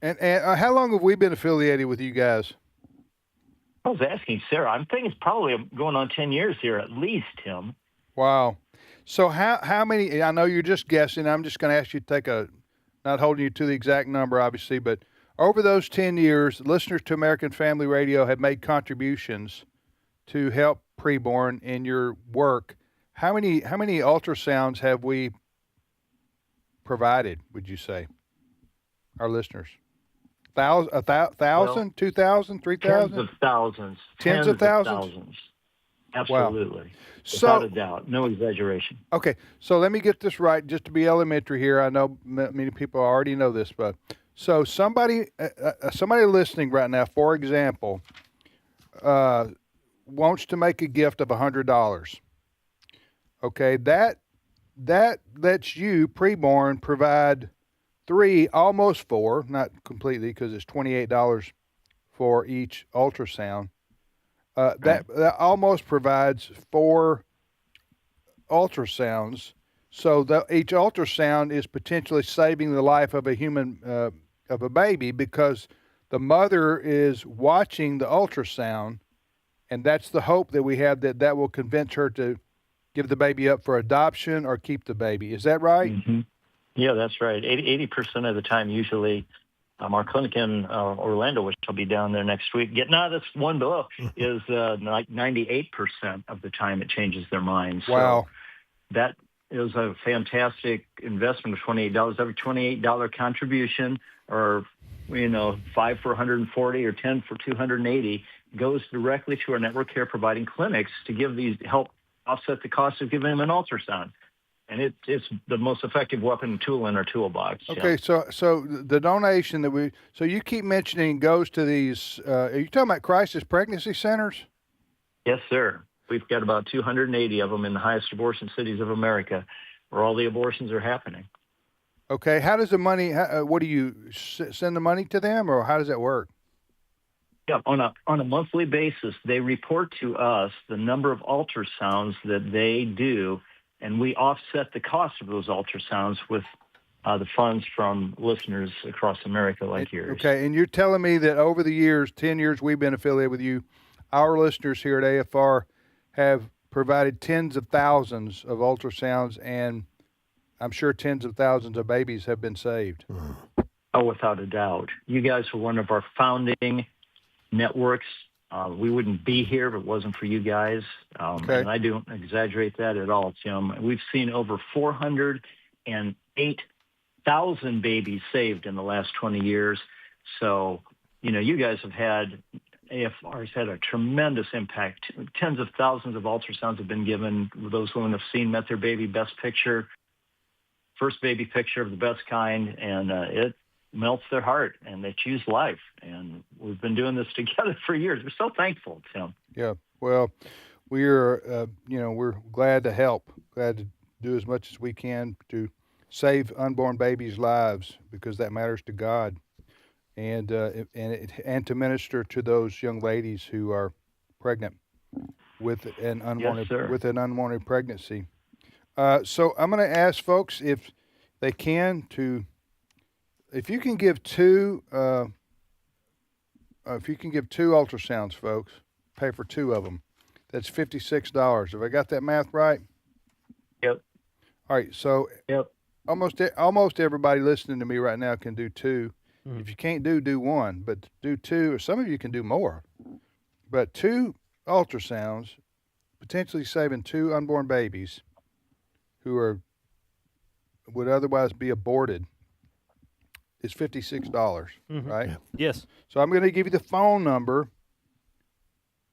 And how long have we been affiliated with you guys? I was asking Sarah. I'm thinking it's probably going on 10 years here at least, Tim. Wow. So how many, I know you're just guessing. I'm just going to ask you to not holding you to the exact number, obviously, but over those 10 years, listeners to American Family Radio have made contributions to help preborn in your work. How many ultrasounds have we provided, would you say, our listeners? 1,000, 2,000, 3,000? Tens of thousands. Tens of thousands? Absolutely. Wow. Without a doubt. No exaggeration. Okay, so let me get this right, just to be elementary here. I know many people already know this, but so somebody listening right now, for example, wants to make a gift of $100. Okay, that lets you, preborn, provide 3, almost 4, not completely because it's $28 for each ultrasound. That almost provides 4 ultrasounds. So each ultrasound is potentially saving the life of a human, of a baby, because the mother is watching the ultrasound, and that's the hope that we have, that will convince her to give the baby up for adoption or keep the baby. Is that right? Mm-hmm. Yeah, that's right. 80% of the time, usually, our clinic in Orlando, which I'll be down there next week, getting out of this one book, is like 98% of the time it changes their mind. Wow. So that is a fantastic investment of $28. Every $28 contribution, or 5 for 140 or 10 for 280, goes directly to our network care providing clinics to give these help offset the cost of giving them an ultrasound. And it's the most effective weapon and tool in our toolbox. Okay, so the donation so you keep mentioning goes to these, are you talking about crisis pregnancy centers? Yes, sir. We've got about 280 of them in the highest abortion cities of America where all the abortions are happening. Okay, how does the money, what do you send the money to them, or how does that work? Yeah, on a monthly basis, they report to us the number of ultrasounds that they do, and we offset the cost of those ultrasounds with the funds from listeners across America like yours. Okay, and you're telling me that over the years, 10 years we've been affiliated with you, our listeners here at AFR have provided tens of thousands of ultrasounds, and I'm sure tens of thousands of babies have been saved. Oh, without a doubt. You guys were one of our founding networks. We wouldn't be here if it wasn't for you guys. Okay. And I don't exaggerate that at all, Tim. We've seen over 408,000 babies saved in the last 20 years. So, you guys have had, AFR has had a tremendous impact. Tens of thousands of ultrasounds have been given. Those women have seen, met their baby best picture, first baby picture of the best kind, and it melts their heart, and they choose life. And we've been doing this together for years. We're so thankful, Tim. Yeah, well, we're glad to help, glad to do as much as we can to save unborn babies' lives, because that matters to God, and to minister to those young ladies who are pregnant with an unwanted pregnancy. So I'm going to ask folks if they can if you can give two ultrasounds, folks, pay for two of them. That's $56. Have I got that math right? Yep. All right. So almost everybody listening to me right now can do two. Mm-hmm. If you can't do one, but do two, or some of you can do more. But two ultrasounds, potentially saving two unborn babies who would otherwise be aborted, is $56, right? Yeah. Yes. So I'm going to give you the phone number.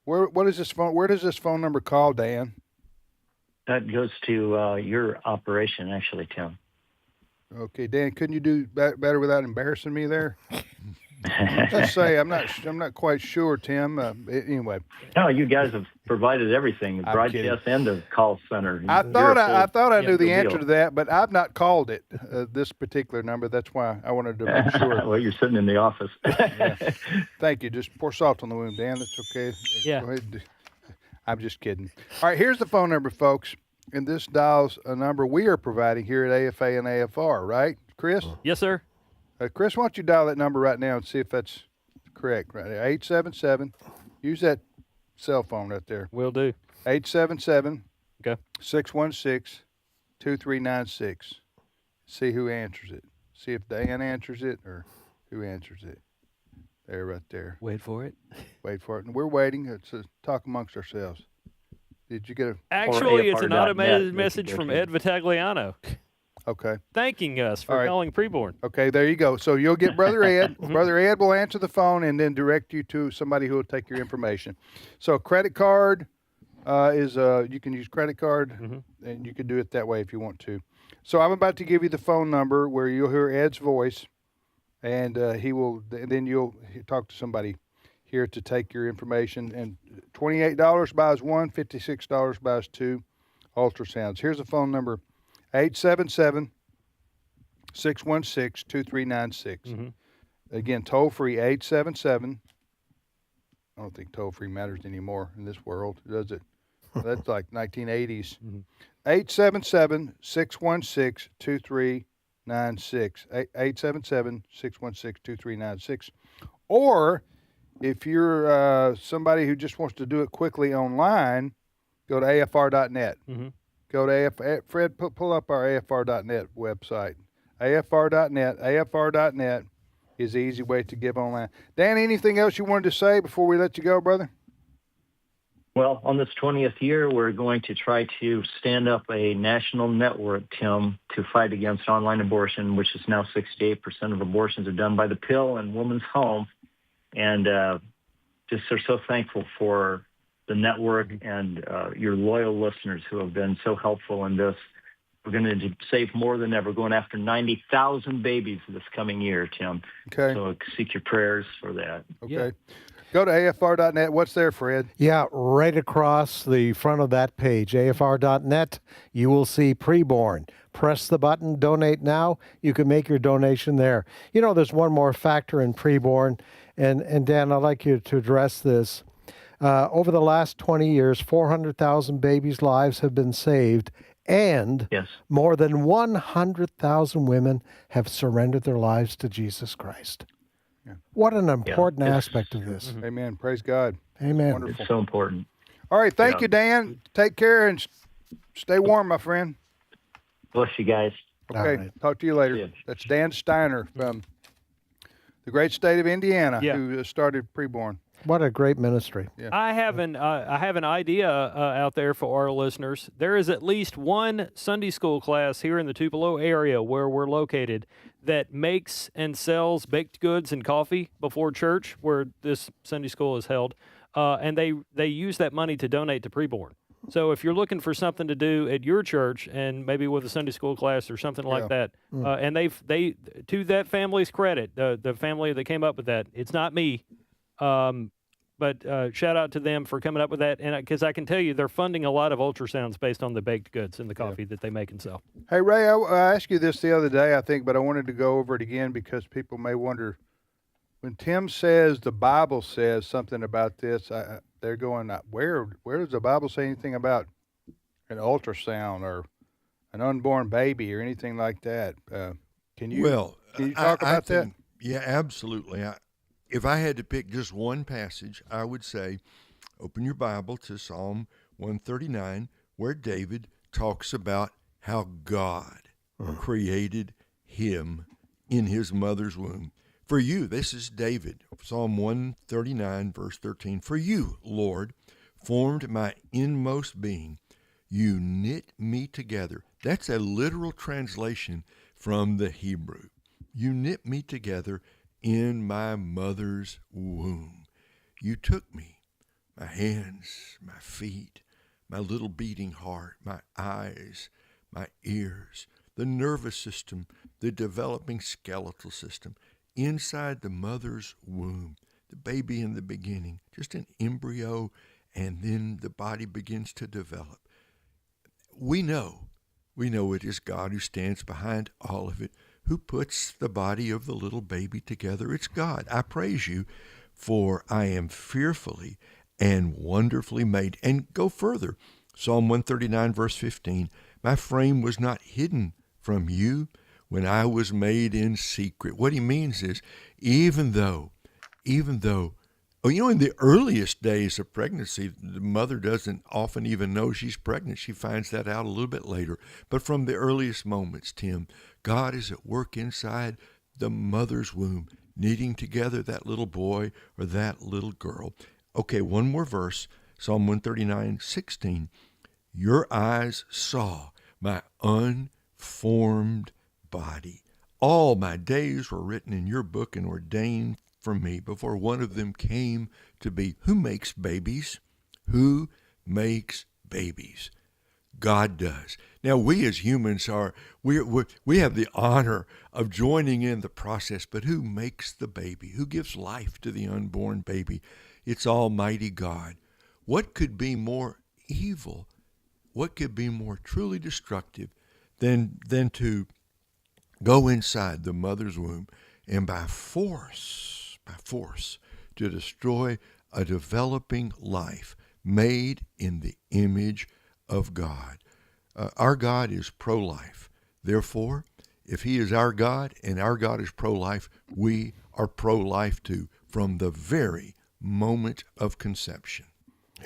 Where does this phone number call, Dan? That goes to your operation, actually, Tim. Okay, Dan, couldn't you do better without embarrassing me there? Just say I'm not quite sure, Tim. Anyway. No, you guys have provided everything, the broadcast and the call center. I thought I knew the answer to that, but I've not called it, this particular number. That's why I wanted to make sure. Well, you're sitting in the office. Yeah. Thank you. Just pour salt on the wound, Dan. That's okay. Yeah. Go ahead. I'm just kidding. All right, here's the phone number, folks. And this dials a number we are providing here at AFA and AFR, right, Chris? Yes, sir. Chris, why don't you dial that number right now and see if that's correct right there. 877. Use that cell phone right there. Will do. 877. Okay. 616-2396. See who answers it. See if Dan answers it or who answers it. There, right there. Wait for it. Wait for it. And we're waiting. It's a talk amongst ourselves. Did you get a... Actually, it's an automated message from Ed Vitagliano. Okay. Thanking us for calling preborn. Okay, there you go. So you'll get Brother Ed. Brother Ed will answer the phone and then direct you to somebody who will take your information. So credit card you can use credit card, and you can do it that way if you want to. So I'm about to give you the phone number where you'll hear Ed's voice, and then you'll talk to somebody here to take your information. And $28 buys one, $56 buys two ultrasounds. Here's the phone number. 877-616-2396. Again, toll free, 877. I don't think toll free matters anymore in this world, does it? That's like 1980s. 877-616-2396. 877-616-2396. Or if you're somebody who just wants to do it quickly online, go to afr.net. Go to Fred, pull up our AFR.net website. AFR.net. AFR.net is the easy way to give online. Dan, anything else you wanted to say before we let you go, brother? Well, on this 20th year, we're going to try to stand up a national network, Tim, to fight against online abortion, which is now 68% of abortions are done by the pill in woman's home. And just are so thankful for the network and your loyal listeners who have been so helpful in this. We're going to save more than ever, going after 90,000 babies this coming year, Tim. Okay. So seek your prayers for that. Okay. Yeah. Go to AFR.net. What's there, Fred? Yeah, right across the front of that page, AFR.net, you will see preborn. Press the button, donate now. You can make your donation there. You know, there's one more factor in preborn, and Dan, I'd like you to address this. Over the last 20 years, 400,000 babies' lives have been saved, and more than 100,000 women have surrendered their lives to Jesus Christ. Yeah. What an important aspect of this. Amen. Praise God. Amen. Wonderful. It's so important. All right. Thank you, Dan. Take care and stay warm, my friend. Bless you guys. Okay. Right. Talk to you later. That's Dan Steiner from the great state of Indiana who started preborn. What a great ministry. Yeah. I have an idea out there for our listeners. There is at least one Sunday school class here in the Tupelo area where we're located that makes and sells baked goods and coffee before church, where this Sunday school is held, and they use that money to donate to preborn. So if you're looking for something to do at your church, and maybe with a Sunday school class or something like that, and they to that family's credit, the family that came up with that, it's not me. But shout out to them for coming up with that, and because I can tell you they're funding a lot of ultrasounds based on the baked goods and the coffee that they make and sell. Hey, Ray, I asked you this the other day, I think, but I wanted to go over it again because people may wonder. When Tim says the Bible says something about this, they're going, where does the Bible say anything about an ultrasound or an unborn baby or anything like that? Can you talk about that? Yeah, absolutely. If I had to pick just one passage, I would say open your Bible to Psalm 139, where David talks about how God created him in his mother's womb. For you, this is David, Psalm 139, verse 13. For you, Lord, formed my inmost being. You knit me together. That's a literal translation from the Hebrew. You knit me together in my mother's womb. You took me, my hands, my feet, my little beating heart, my eyes, my ears, the nervous system, the developing skeletal system, inside the mother's womb, the baby in the beginning, just an embryo, and then the body begins to develop. We know it is God who stands behind all of it, who puts the body of the little baby together. It's God. I praise you, for I am fearfully and wonderfully made. And go further. Psalm 139, verse 15. My frame was not hidden from you when I was made in secret. What he means is, even though, in the earliest days of pregnancy, the mother doesn't often even know she's pregnant. She finds that out a little bit later. But from the earliest moments, Tim, God is at work inside the mother's womb, knitting together that little boy or that little girl. Okay, one more verse, Psalm 139, 16. Your eyes saw my unformed body. All my days were written in your book and ordained for me before one of them came to be. Who makes babies? Who makes babies? God does. Now, we as humans we have the honor of joining in the process, but who makes the baby? Who gives life to the unborn baby? It's Almighty God. What could be more evil? What could be more truly destructive than to go inside the mother's womb and by force, to destroy a developing life made in the image of God. Our God is pro-life. Therefore, if he is our God and our God is pro-life, we are pro-life too from the very moment of conception.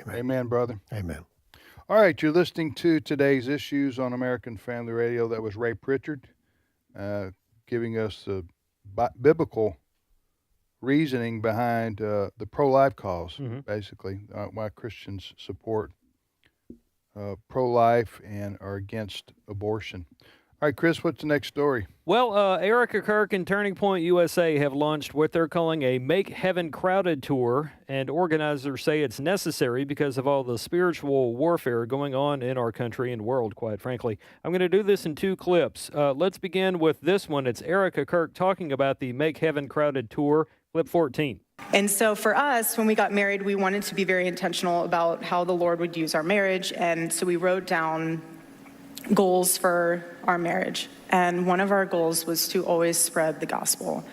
Amen, brother. Amen. All right, you're listening to today's issues on American Family Radio. That was Ray Pritchard giving us the biblical reasoning behind the pro-life cause, basically, why Christians support pro-life and are against abortion. All right, Chris, what's the next story? Well, Erica Kirk and Turning Point USA have launched what they're calling a Make Heaven Crowded tour, and organizers say it's necessary because of all the spiritual warfare going on in our country and world, quite frankly. I'm going to do this in 2 clips. Let's begin with this one. It's Erica Kirk talking about the Make Heaven Crowded tour, clip 14. And so for us, when we got married, we wanted to be very intentional about how the Lord would use our marriage, and so we wrote down goals for our marriage. And one of our goals was to always spread the gospel.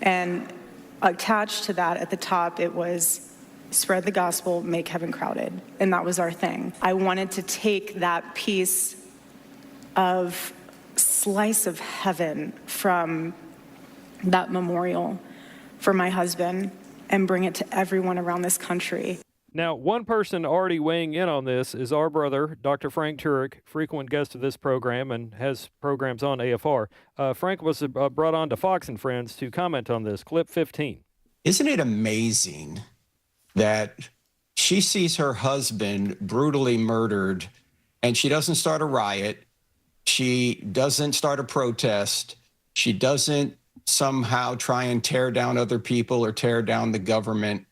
And attached to that at the top, it was spread the gospel, make heaven crowded. And that was our thing. I wanted to take that piece of slice of heaven from that memorial for my husband and bring it to everyone around this country. Now, one person already weighing in on this is our brother, Dr. Frank Turek, frequent guest of this program and has programs on AFR. Frank was brought on to Fox and Friends to comment on this. Clip 15. Isn't it amazing that she sees her husband brutally murdered and she doesn't start a riot, she doesn't start a protest, she doesn't somehow try and tear down other people or tear down the government?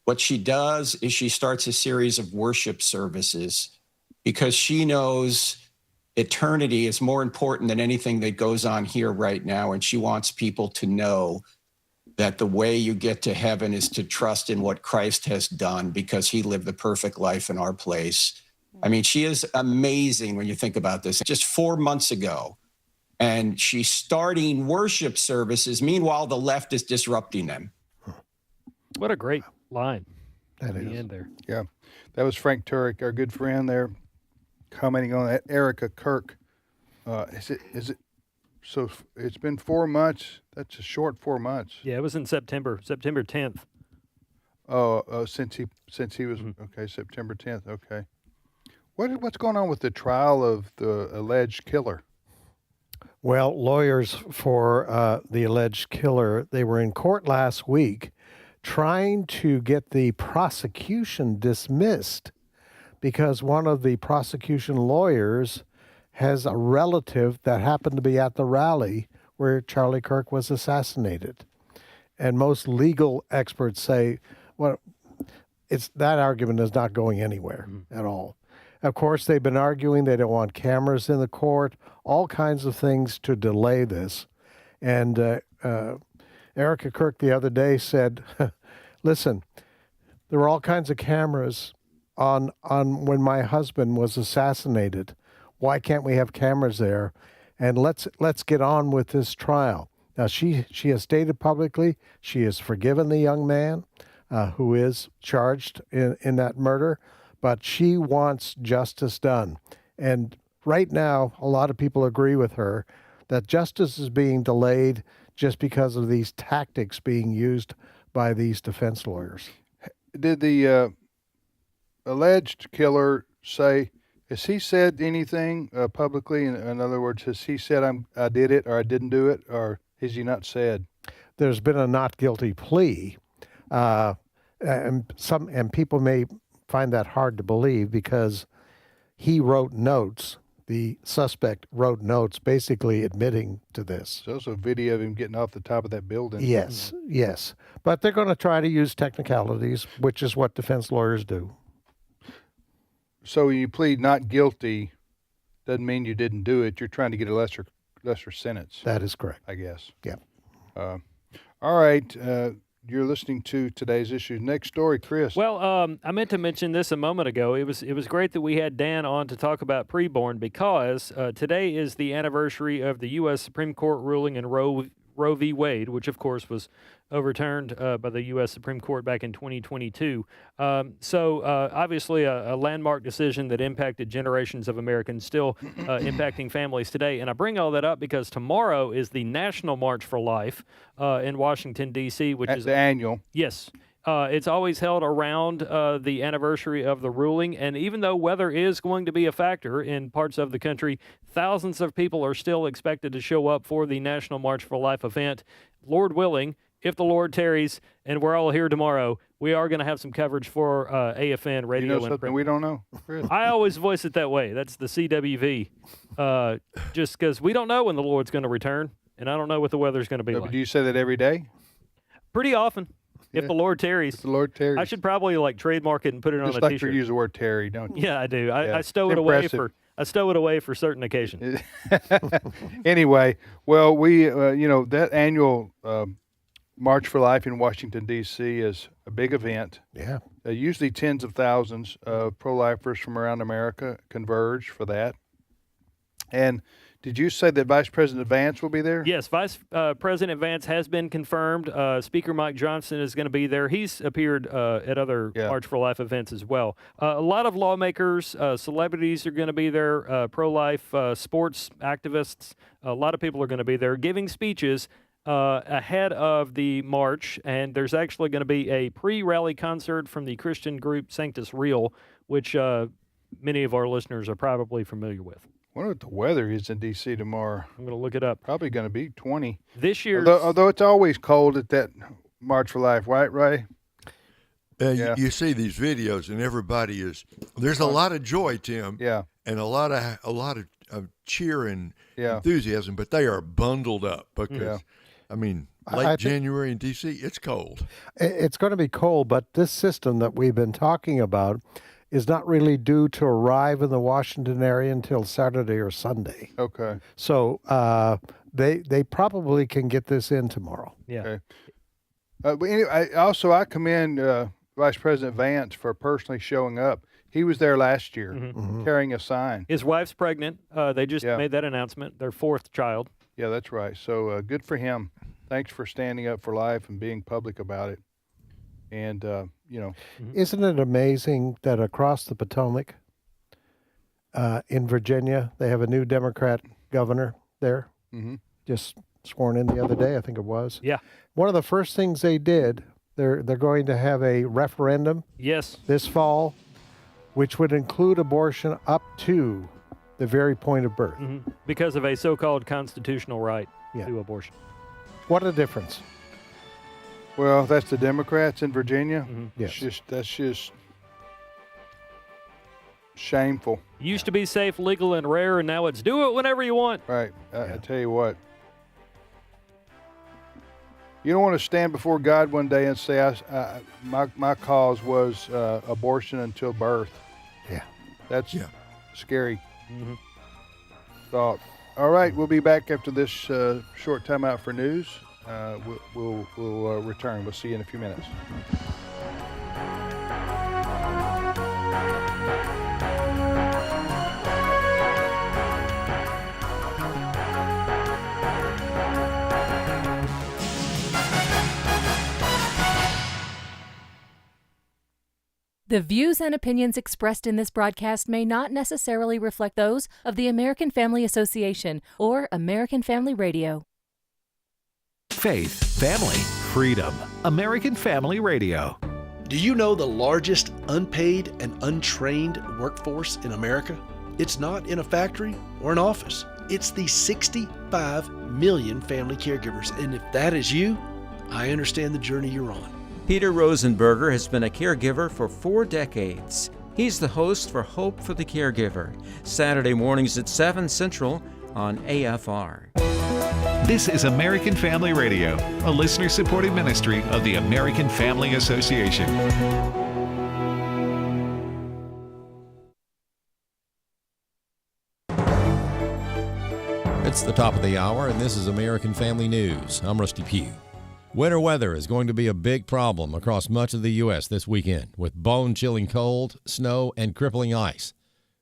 What she does is she starts a series of worship services because she knows eternity is more important than anything that goes on here right now. And she wants people to know that the way you get to heaven is to trust in what Christ has done because he lived the perfect life in our place. I mean, she is amazing when you think about this. Just 4 months ago, and she's starting worship services. Meanwhile, the left is disrupting them. What a great line That at is. the end there. Yeah, that was Frank Turek, our good friend there, commenting on that. Erica Kirk, is it? So it's been 4 months. That's a short 4 months. Yeah, it was in September 10th. Oh, since he was okay, September 10th. Okay, what's going on with the trial of the alleged killer? Well, lawyers for the alleged killer, they were in court last week trying to get the prosecution dismissed because one of the prosecution lawyers has a relative that happened to be at the rally where Charlie Kirk was assassinated. And most legal experts say, well, that argument is not going anywhere at all. Of course, they've been arguing they don't want cameras in the court, all kinds of things to delay this. And Erica Kirk the other day said, listen, there were all kinds of cameras on when my husband was assassinated. Why can't we have cameras there? And let's get on with this trial. Now, she has stated publicly she has forgiven the young man who is charged in that murder, but she wants justice done. And right now, a lot of people agree with her that justice is being delayed just because of these tactics being used by these defense lawyers. Did the alleged killer say, has he said anything publicly? In other words, has he said I did it or I didn't do it, or has he not said? There's been a not guilty plea, and people may find that hard to believe because he wrote notes. The suspect wrote notes basically admitting to this. There's also a video of him getting off the top of that building. Yes, yes. But they're going to try to use technicalities, which is what defense lawyers do. So when you plead not guilty, doesn't mean you didn't do it. You're trying to get a lesser sentence. That is correct. I guess. Yeah. All right. You're listening to today's issues. Next story, Chris. Well, I meant to mention this a moment ago. It was great that we had Dan on to talk about preborn because today is the anniversary of the U.S. Supreme Court ruling in Roe v. Wade, which of course was overturned by the U.S. Supreme Court back in 2022. Obviously a landmark decision that impacted generations of Americans, still impacting families today. And I bring all that up because tomorrow is the National March for Life in Washington, D.C., which is the annual. Yes. It's always held around the anniversary of the ruling, and even though weather is going to be a factor in parts of the country, thousands of people are still expected to show up for the National March for Life event. Lord willing, if the Lord tarries, and we're all here tomorrow, we are going to have some coverage for AFN radio. You know and something print. we don't know? Chris? I always voice it that way. That's the CWV. Just because we don't know when the Lord's going to return, and I don't know what the weather's going to be like. Do you say that every day? Pretty often. If the Lord tarries. If the Lord tarries. I should probably trademark it and put it Just on a like T-shirt. to use the word tarry, don't you? Yeah, I do. Yeah. I stow it away for certain occasions. Anyway, well, we that annual March for Life in Washington D.C. is a big event. Yeah. Usually tens of thousands of pro-lifers from around America converge for that. And did you say that Vice President Vance will be there? Yes, Vice President Vance has been confirmed. Speaker Mike Johnson is going to be there. He's appeared at other March for Life events as well. A lot of lawmakers, celebrities are going to be there, pro-life, sports activists. A lot of people are going to be there giving speeches ahead of the march, and there's actually going to be a pre-rally concert from the Christian group Sanctus Real, which many of our listeners are probably familiar with. I wonder what the weather is in D.C. tomorrow. I'm going to look it up. Probably going to be 20. This year, although it's always cold at that March for Life, right, Ray? You see these videos, and everybody there's a lot of joy, Tim. Yeah. And a lot of cheer and Yeah. enthusiasm, but they are bundled up because, I mean, late January in D.C., it's cold. It's going to be cold, but this system that we've been talking about is not really due to arrive in the Washington area until Saturday or Sunday. Okay. So they probably can get this in tomorrow. Yeah. Okay. But anyway, I commend Vice President Vance for personally showing up. He was there last year carrying a sign. His wife's pregnant. They just made that announcement, their fourth child. Yeah, that's right. So good for him. Thanks for standing up for life and being public about it. And, Isn't it amazing that across the Potomac, in Virginia, they have a new Democrat governor there? Mm-hmm. Just sworn in the other day, I think it was. Yeah. One of the first things they did, they're going to have a referendum. Yes. This fall, which would include abortion up to the very point of birth. Because of a so-called constitutional right to abortion. What a difference. Well, that's the Democrats in Virginia. Yes. That's just shameful. Used to be safe, legal, and rare, and now it's do it whenever you want. Right. I tell you what. You don't want to stand before God one day and say, my cause was abortion until birth. Yeah. That's scary thought. All right, we'll be back after this short time out for news. We'll return. We'll see you in a few minutes. The views and opinions expressed in this broadcast may not necessarily reflect those of the American Family Association or American Family Radio. Faith, family, freedom. American Family Radio. Do you know the largest unpaid and untrained workforce in America? It's not in a factory or an office. It's the 65 million family caregivers. And if that is you, I understand the journey you're on. Peter Rosenberger has been a caregiver for 4 decades. He's the host for Hope for the Caregiver, Saturday mornings at 7 Central on AFR. This is American Family Radio, a listener-supported ministry of the American Family Association. It's the top of the hour, and this is American Family News. I'm Rusty Pugh. Winter weather is going to be a big problem across much of the U.S. this weekend, with bone-chilling cold, snow, and crippling ice.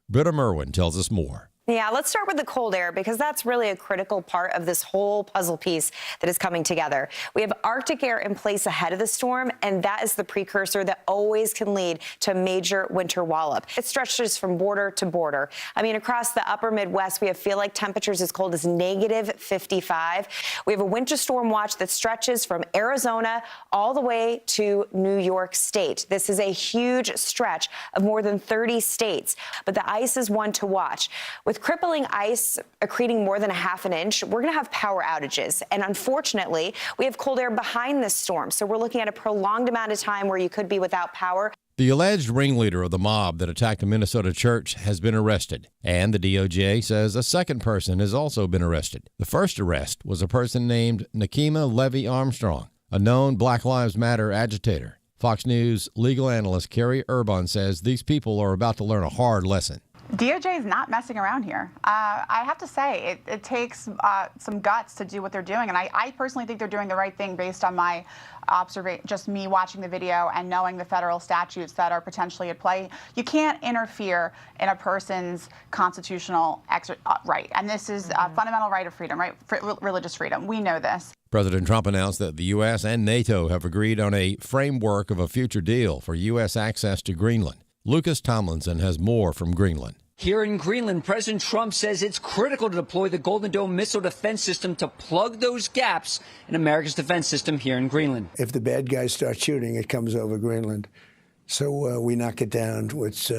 Britta Merwin tells us more. Yeah, let's start with the cold air because that's really a critical part of this whole puzzle piece that is coming together. We have Arctic air in place ahead of the storm, and that is the precursor that always can lead to a major winter wallop. It stretches from border to border. I mean, across the upper Midwest, we feel like temperatures as cold as -55. We have a winter storm watch that stretches from Arizona all the way to New York State. This is a huge stretch of more than 30 states, but the ice is one to watch. With crippling ice accreting more than a half an inch, we're going to have power outages. And unfortunately, we have cold air behind this storm. So we're looking at a prolonged amount of time where you could be without power. The alleged ringleader of the mob that attacked a Minnesota church has been arrested, and the DOJ says a second person has also been arrested. The first arrest was a person named Nakima Levy Armstrong, a known Black Lives Matter agitator. Fox News legal analyst Carrie Urban says these people are about to learn a hard lesson. DOJ is not messing around here. I have to say, it takes some guts to do what they're doing, and I personally think they're doing the right thing based on my observation, just me watching the video and knowing the federal statutes that are potentially at play. You can't interfere in a person's constitutional right, and this is a fundamental right of freedom, right? Religious freedom. We know this. President Trump announced that the U.S. and NATO have agreed on a framework of a future deal for U.S. access to Greenland. Lucas Tomlinson has more from Greenland. Here in Greenland, President Trump says it's critical to deploy the Golden Dome missile defense system to plug those gaps in America's defense system here in Greenland. If the bad guys start shooting, it comes over Greenland. So we knock it down. It's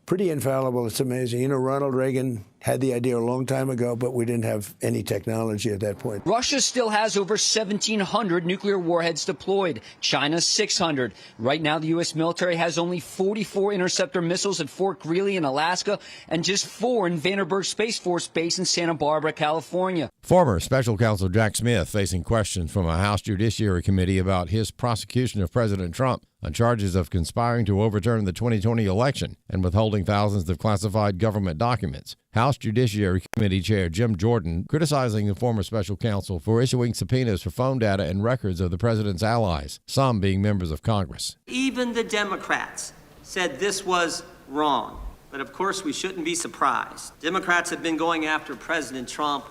pretty infallible. It's amazing. You know, Ronald Reagan had the idea a long time ago, but we didn't have any technology at that point. Russia still has over 1,700 nuclear warheads deployed. China, 600. Right now, the U.S. military has only 44 interceptor missiles at Fort Greely in Alaska and just 4 in Vandenberg Space Force Base in Santa Barbara, California. Former Special Counsel Jack Smith facing questions from a House Judiciary Committee about his prosecution of President Trump on charges of conspiring to overturn the 2020 election and withholding thousands of classified government documents. House Judiciary Committee Chair Jim Jordan criticizing the former special counsel for issuing subpoenas for phone data and records of the president's allies, some being members of Congress. Even the Democrats said this was wrong. But of course, we shouldn't be surprised. Democrats have been going after President Trump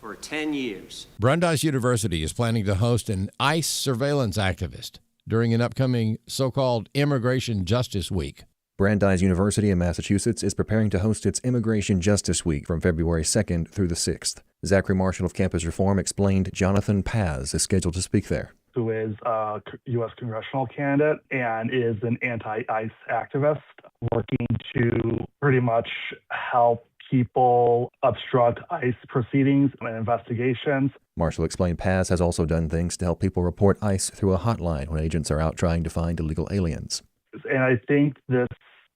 for 10 years. Brandeis University is planning to host an ICE surveillance activist during an upcoming so-called Immigration Justice Week. Brandeis University in Massachusetts is preparing to host its Immigration Justice Week from February 2nd through the 6th. Zachary Marshall of Campus Reform explained Jonathan Paz is scheduled to speak there. Who is a U.S. congressional candidate and is an anti-ICE activist working to pretty much help people obstruct ICE proceedings and investigations. Marshall explained Paz has also done things to help people report ICE through a hotline when agents are out trying to find illegal aliens. And I think this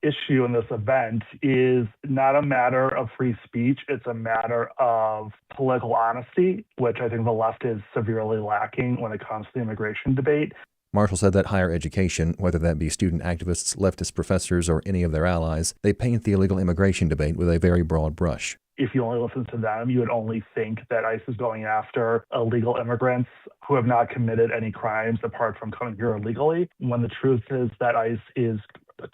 issue in this event is not a matter of free speech. It's a matter of political honesty, which I think the left is severely lacking when it comes to the immigration debate. Marshall said that higher education, whether that be student activists, leftist professors, or any of their allies, they paint the illegal immigration debate with a very broad brush. If you only listen to them, you would only think that ICE is going after illegal immigrants who have not committed any crimes apart from coming here illegally, when the truth is that ICE is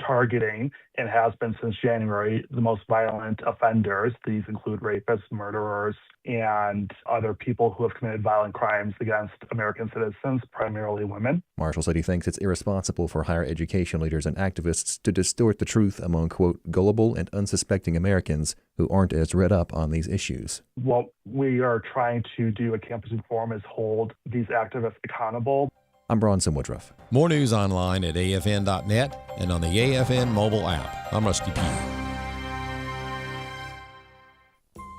targeting, and has been since January, the most violent offenders. These include rapists, murderers, and other people who have committed violent crimes against American citizens, primarily women. Marshall said he thinks it's irresponsible for higher education leaders and activists to distort the truth among, quote, gullible and unsuspecting Americans who aren't as read up on these issues. What we are trying to do at Campus Reform is hold these activists accountable. I'm Bronson Woodruff. More news online at afn.net and on the AFN mobile app. I'm Rusty Pugh.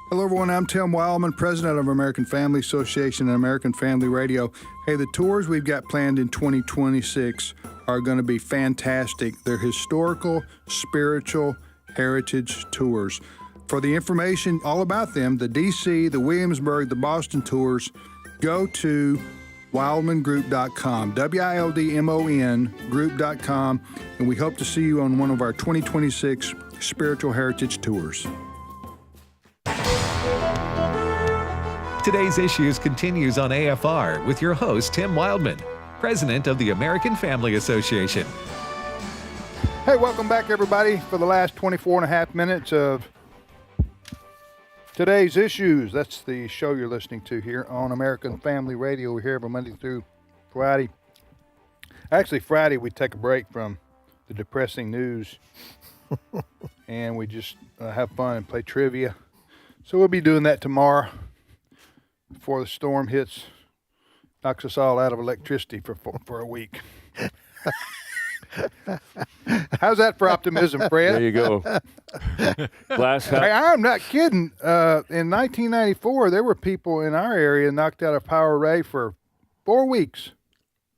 Hello, everyone. I'm Tim Wildmon, president of American Family Association and American Family Radio. Hey, the tours we've got planned in 2026 are going to be fantastic. They're historical, spiritual, heritage tours. For the information all about them, the D.C., the Williamsburg, the Boston tours, go to wildmongroup.com, WILDMON group.com, and we hope to see you on one of our 2026 Spiritual Heritage Tours. Today's Issues continues on AFR with your host, Tim Wildmon, president of the American Family Association. Hey, welcome back, everybody, for the last 24 and a half minutes of Today's Issues. That's the show you're listening to here on American Family Radio. We're here every Monday through Friday. Actually, Friday we take a break from the depressing news and we just have fun and play trivia. So we'll be doing that tomorrow before the storm hits, knocks us all out of electricity for a week. How's that for optimism, Fred? There you go. Glass half. Hey, I'm not kidding. In 1994, there were people in our area knocked out of power array for 4 weeks.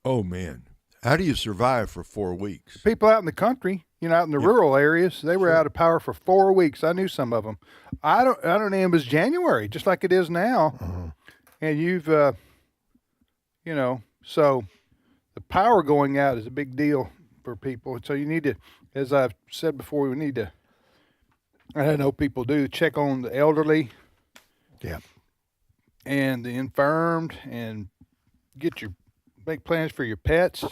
Oh, man. How do you survive for 4 weeks? People out in the country, out in the rural areas, they were out of power for 4 weeks. I knew some of them. I don't know. It was January, just like it is now. Mm-hmm. And you've, so the power going out is a big deal for people. So you need to, as I've said before, we need to, I know people do, check on the elderly. Yeah. And the infirmed, and make plans for your pets.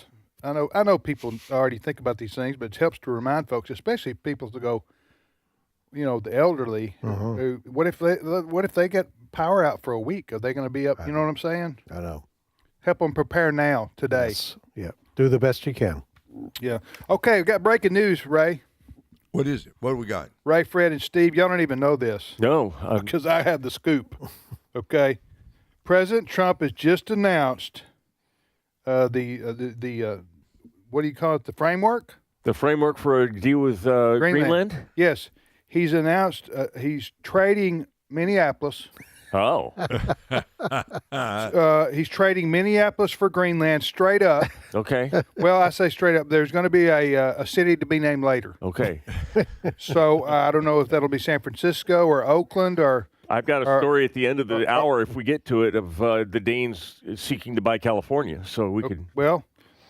I know people already think about these things, but it helps to remind folks, especially people to go, the elderly. Mm-hmm. What if they get power out for a week? Are they going to be up? You know what I'm saying? I know. Help them prepare now, today. Yes. Yeah. Do the best you can. Yeah. Okay, we've got breaking news, Ray. What is it? What do we got? Ray, Fred, and Steve, y'all don't even know this. No. Because I have the scoop. Okay. President Trump has just announced the what do you call it? The framework? The framework for a deal with Greenland? Yes. He's announced he's trading Minneapolis. Oh. He's trading Minneapolis for Greenland straight up. Okay. Well, I say straight up. There's going to be a city to be named later. Okay. So I don't know if that'll be San Francisco or Oakland or. I've got a story at the end of the hour, if we get to it, of the Danes seeking to buy California. So we could. Well,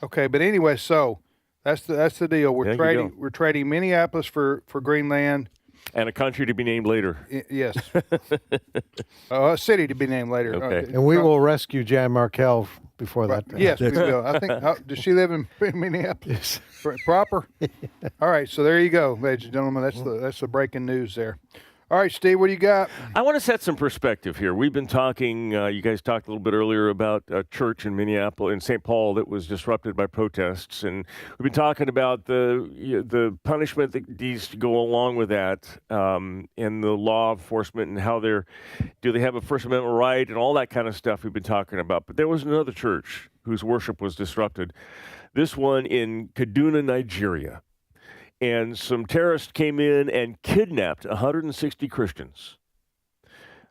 okay, but anyway, so that's the deal. We're trading Minneapolis for Greenland. And a country to be named later. Yes. A city to be named later. Okay. And we will rescue Jan Markell before that. Yes, we will. I think. Does she live in Minneapolis? Yes. Proper. All right. So there you go, ladies and gentlemen. That's the breaking news there. All right, Steve, what do you got? I want to set some perspective here. We've been talking, you guys talked a little bit earlier about a church in Minneapolis, in St. Paul, that was disrupted by protests. And we've been talking about the punishment that needs to go along with that, and the law enforcement and how do they have a First Amendment right and all that kind of stuff we've been talking about. But there was another church whose worship was disrupted. This one in Kaduna, Nigeria. And some terrorists came in and kidnapped 160 Christians.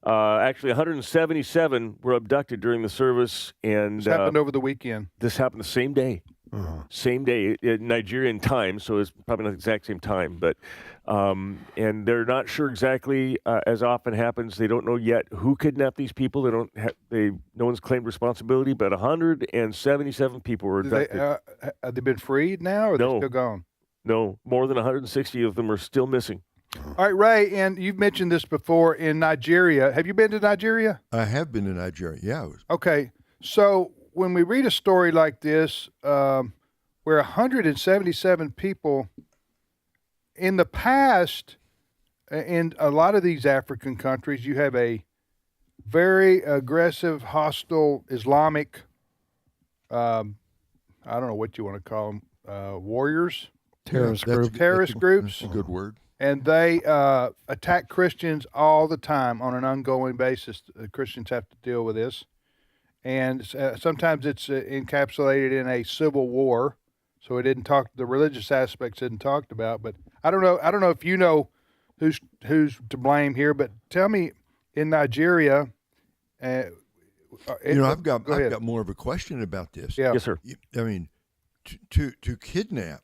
Actually, 177 were abducted during the service. And this happened over the weekend. This happened the same day. Same day, Nigerian time, so it's probably not the exact same time. But and they're not sure exactly, as often happens. They don't know yet who kidnapped these people. No one's claimed responsibility. But 177 people were abducted. Have they been freed now, or are they still gone? No, more than 160 of them are still missing. All right, Ray, and you've mentioned this before in Nigeria. Have you been to Nigeria? I have been to Nigeria, yeah. Okay, so when we read a story like this, where 177 people, in the past, in a lot of these African countries, you have a very aggressive, hostile Islamic, I don't know what you want to call them, warriors? Terrorist groups. That's a good word. And they attack Christians all the time on an ongoing basis. Christians have to deal with this. And sometimes it's encapsulated in a civil war. So the religious aspects isn't talked about. But I don't know if you know who's to blame here, but tell me, in Nigeria, I've got more of a question about this. Yeah. Yes, sir. I mean, to kidnap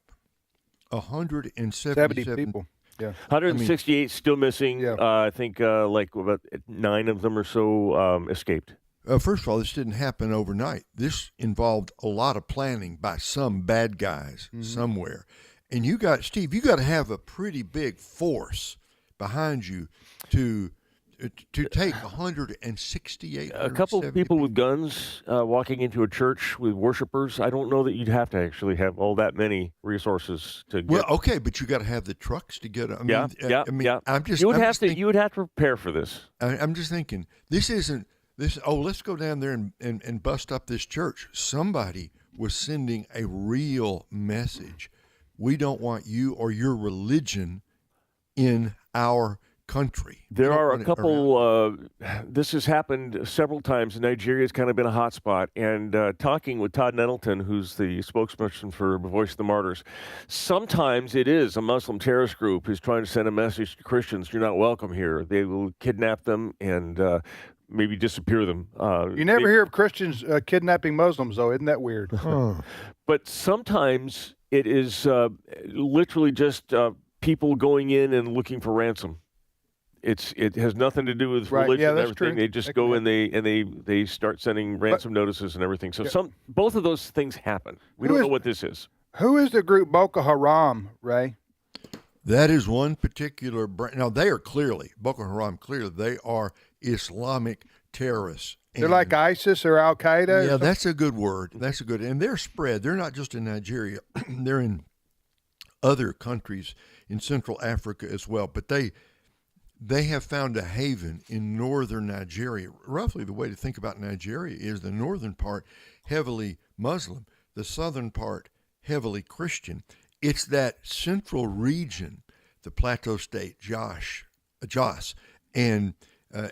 177 people. Yeah. 168 still missing. Yeah. I think like about 9 of them or so escaped. First of all, this didn't happen overnight. This involved a lot of planning by some bad guys somewhere. And Steve, you got to have a pretty big force behind you to to take 168. A couple of people with guns walking into a church with worshipers. I don't know that you'd have to actually have all that many resources to get. Well, okay, but you got to have the trucks to get them. Yeah. I'm just. You would have to prepare for this. I'm just thinking this isn't this. Oh, let's go down there and bust up this church. Somebody was sending a real message. We don't want you or your religion in our country. There are a couple, this has happened several times. Nigeria's kind of been a hot spot. And talking with Todd Nettleton, who's the spokesperson for Voice of the Martyrs, sometimes it is a Muslim terrorist group who's trying to send a message to Christians, you're not welcome here. They will kidnap them and maybe disappear them. You never hear of Christians kidnapping Muslims, though. Isn't that weird? But sometimes it is literally just people going in and looking for ransom. It has nothing to do with religion and everything. True. They just go and they start sending ransom notices and everything. So both of those things happen. We don't know what this is. Who is the group Boko Haram, Ray? That is one particular brand. Now they are clearly Boko Haram. Clearly, they are Islamic terrorists. They're like ISIS or Al Qaeda. Yeah, that's a good word. That's a good. And they're spread. They're not just in Nigeria. They're in other countries in Central Africa as well. But they have found a haven in northern Nigeria. Roughly the way to think about Nigeria is the northern part heavily Muslim, the southern part heavily Christian. It's that central region, the Plateau State, Jos, and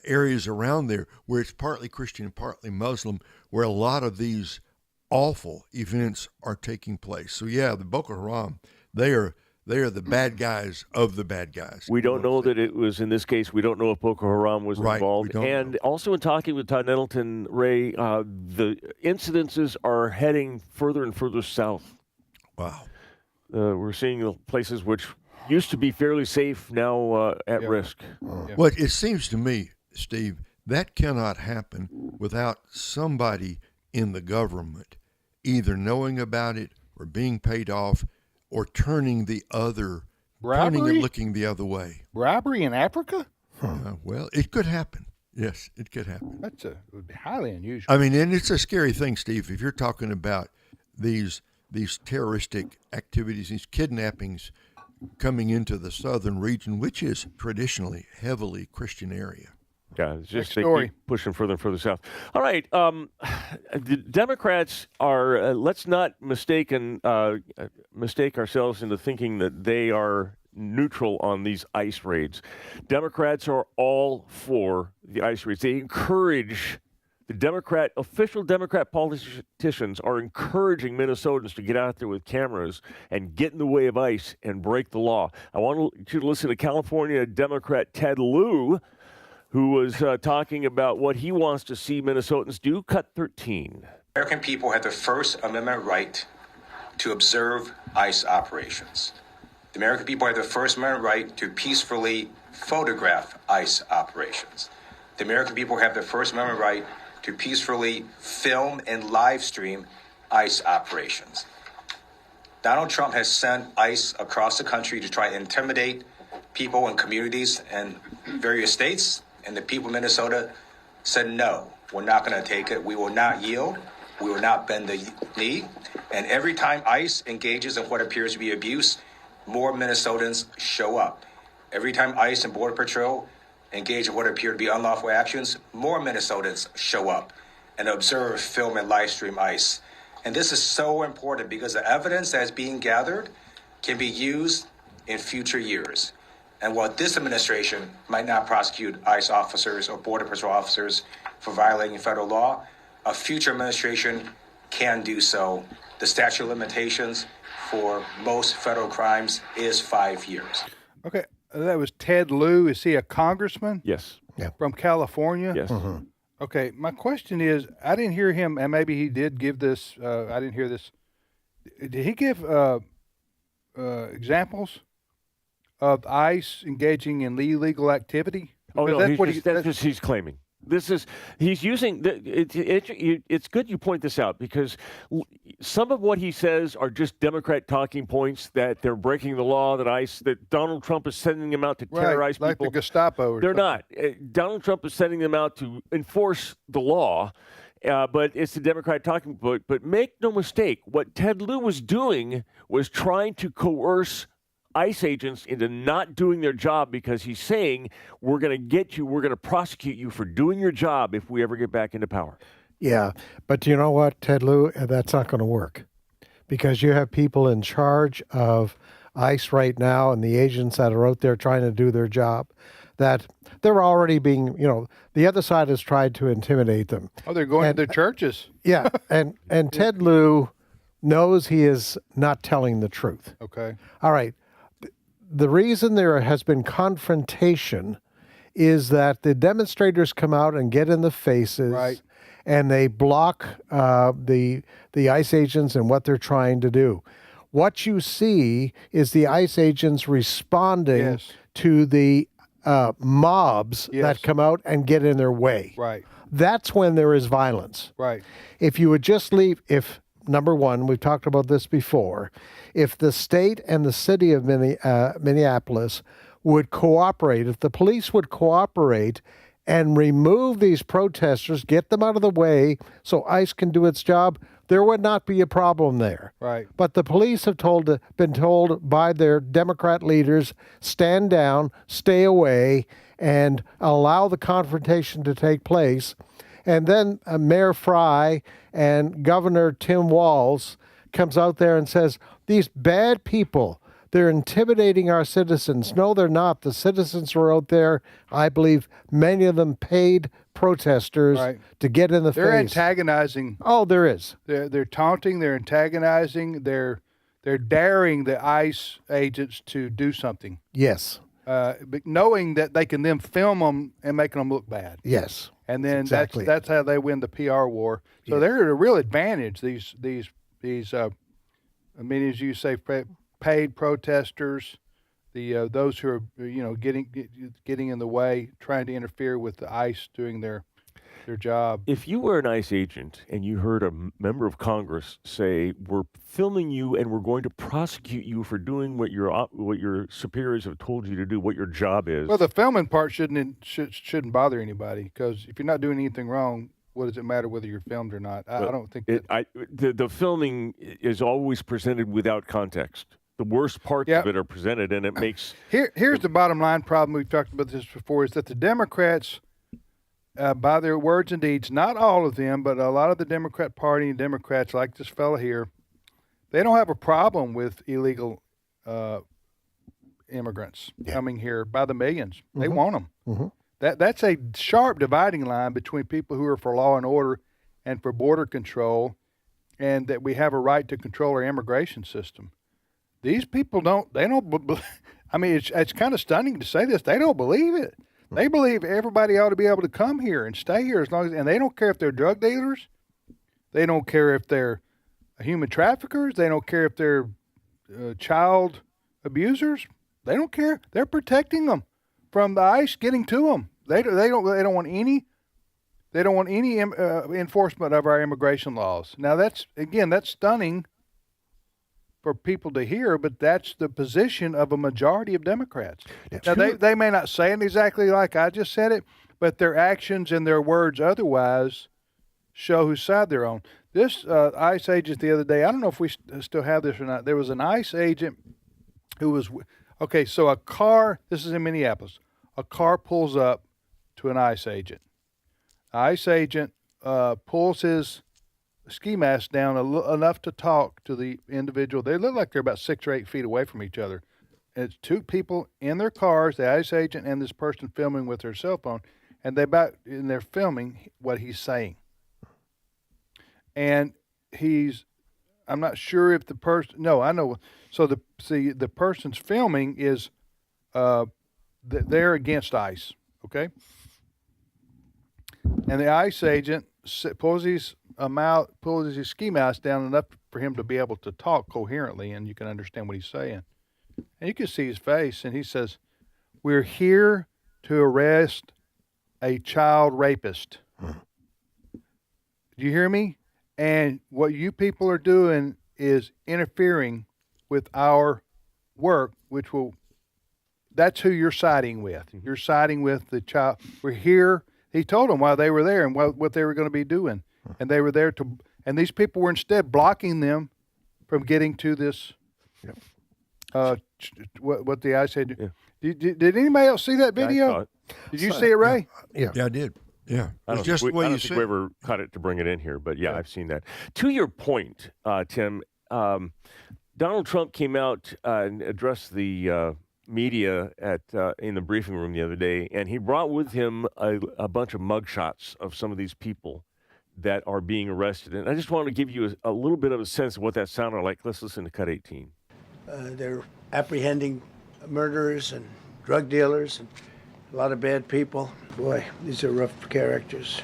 areas around there where it's partly Christian and partly Muslim, where a lot of these awful events are taking place. So yeah, the Boko Haram, they are the bad guys of the bad guys. We don't know that it was, in this case, we don't know if Boko Haram was involved. And also in talking with Todd Nettleton, Ray, the incidences are heading further and further south. Wow. We're seeing places which used to be fairly safe now at risk. Well, it seems to me, Steve, that cannot happen without somebody in the government either knowing about it or being paid off or turning and looking the other way. Robbery in Africa? Well, it could happen. Yes, it could happen. It would be highly unusual. I mean, and it's a scary thing, Steve, if you're talking about these terroristic activities, these kidnappings coming into the southern region, which is traditionally heavily Christian area. Yeah, it's just they keep pushing further and further south. All right, the Democrats are. Let's not mistake ourselves into thinking that they are neutral on these ICE raids. Democrats are all for the ICE raids. They encourage official Democrat politicians are encouraging Minnesotans to get out there with cameras and get in the way of ICE and break the law. I want you to listen to California Democrat Ted Lieu, who was talking about what he wants to see Minnesotans do. Cut 13. American people have the First Amendment right to observe ICE operations. The American people have the First Amendment right to peacefully photograph ICE operations. The American people have the First Amendment right to peacefully film and live stream ICE operations. Donald Trump has sent ICE across the country to try to intimidate people and communities in various states. And the people of Minnesota said, no, we're not going to take it. We will not yield. We will not bend the knee. And every time ICE engages in what appears to be abuse, more Minnesotans show up. Every time ICE and Border Patrol engage in what appear to be unlawful actions, more Minnesotans show up and observe, film, and live stream ICE. And this is so important because the evidence that is being gathered can be used in future years. And while this administration might not prosecute ICE officers or Border Patrol officers for violating federal law, a future administration can do so. The statute of limitations for most federal crimes is 5 years. Okay, that was Ted Lieu. Is he a congressman? Yes. From California? Yes. Okay, my question is, I didn't hear him, and maybe he did give this, I didn't hear this. Did he give examples of ICE engaging in illegal activity? Oh, no, that's what he's claiming. He's using, it's good you point this out, because some of what he says are just Democrat talking points, that they're breaking the law, that Donald Trump is sending them out to terrorize like people. the Gestapo. They're not. Donald Trump is sending them out to enforce the law. But it's the Democrat talking point. But make no mistake, what Ted Lieu was doing was trying to coerce ICE agents into not doing their job, because he's saying, we're going to get you, we're going to prosecute you for doing your job if we ever get back into power. Yeah, but you know what, Ted Lieu, that's not going to work, because you have people in charge of ICE right now and the agents that are out there trying to do their job, that they're already being, the other side has tried to intimidate them. Oh, they're going to their churches. Yeah, and Ted Lieu knows he is not telling the truth. Okay. All right. The reason there has been confrontation is that the demonstrators come out and get in the faces, right, and they block the ICE agents and what they're trying to do. What you see is the ICE agents responding to the mobs that come out and get in their way. Right. That's when there is violence. Right. If you would just leave, number one, we've talked about this before, if the state and the city of Minneapolis would cooperate, if the police would cooperate and remove these protesters, get them out of the way so ICE can do its job, there would not be a problem there. Right. But the police have been told by their Democrat leaders, stand down, stay away, and allow the confrontation to take place. And then Mayor Fry and Governor Tim Walz comes out there and says, these bad people, they're intimidating our citizens. No, they're not. The citizens were out there, I believe many of them paid protesters to get in the face. They're antagonizing. Oh, there is. They're taunting, they're antagonizing, they're daring the ICE agents to do something. Yes. But knowing that they can then film them and make them look bad. Yes. And then exactly. that's how they win the PR war. So they're at a real advantage. These I mean, as you say, paid protesters, those who are getting in the way, trying to interfere with the ICE doing their job. If you were an ICE agent and you heard a member of Congress say, we're filming you and we're going to prosecute you for doing what your superiors have told you to do, what your job is. Well, the filming part shouldn't bother anybody, because if you're not doing anything wrong, what does it matter whether you're filmed or not? I don't think the filming is always presented without context. The worst parts of it are presented, and it makes... Here's the bottom line problem. We've talked about this before, is that the Democrats, by their words and deeds, not all of them, but a lot of the Democrat Party and Democrats, like this fella here, they don't have a problem with illegal immigrants coming here by the millions. They want them. Mm-hmm. That's a sharp dividing line between people who are for law and order and for border control, and that we have a right to control our immigration system. These people don't. I mean, it's kind of stunning to say this. They don't believe it. They believe everybody ought to be able to come here and stay here and they don't care if they're drug dealers. They don't care if they're human traffickers. They don't care if they're child abusers. They don't care. They're protecting them from the ICE getting to them. They don't want any enforcement of our immigration laws. Now that's stunning for people to hear, but that's the position of a majority of Democrats. Now they may not say it exactly like I just said it, but their actions and their words otherwise show whose side they're on. This ICE agent the other day, I don't know if we still have this or not. There was an ICE agent who was so a car. This is in Minneapolis. A car pulls up to an ICE agent. The ICE agent pulls his ski mask down enough to talk to the individual. They look like they're about 6 or 8 feet away from each other. And it's two people in their cars, the ICE agent and this person filming with their cell phone, and they're filming what he's saying. And I'm not sure if the person. No, I know. So the person's filming is they're against ICE, okay? And the ICE agent pulls his ski mask down enough for him to be able to talk coherently, and you can understand what he's saying. And you can see his face, and he says, "We're here to arrest a child rapist. Do you hear me? And what you people are doing is interfering with our work, which will, that's who you're siding with. You're siding with the child. We're here. He told them why they were there and what they were going to be doing. And they were there to, and these people were instead blocking them from getting to this, what the ICE said. Yeah. Did anybody else see that video? Did you see it, Ray? Yeah, I did. Yeah, I don't think we ever caught it to bring it in here, but yeah, I've seen that. To your point, Tim, Donald Trump came out and addressed the media in the briefing room the other day, and he brought with him a bunch of mugshots of some of these people that are being arrested. And I just want to give you a little bit of a sense of what that sounded like. Let's listen to Cut 18. They're apprehending murderers and drug dealers and a lot of bad people. Boy, these are rough characters.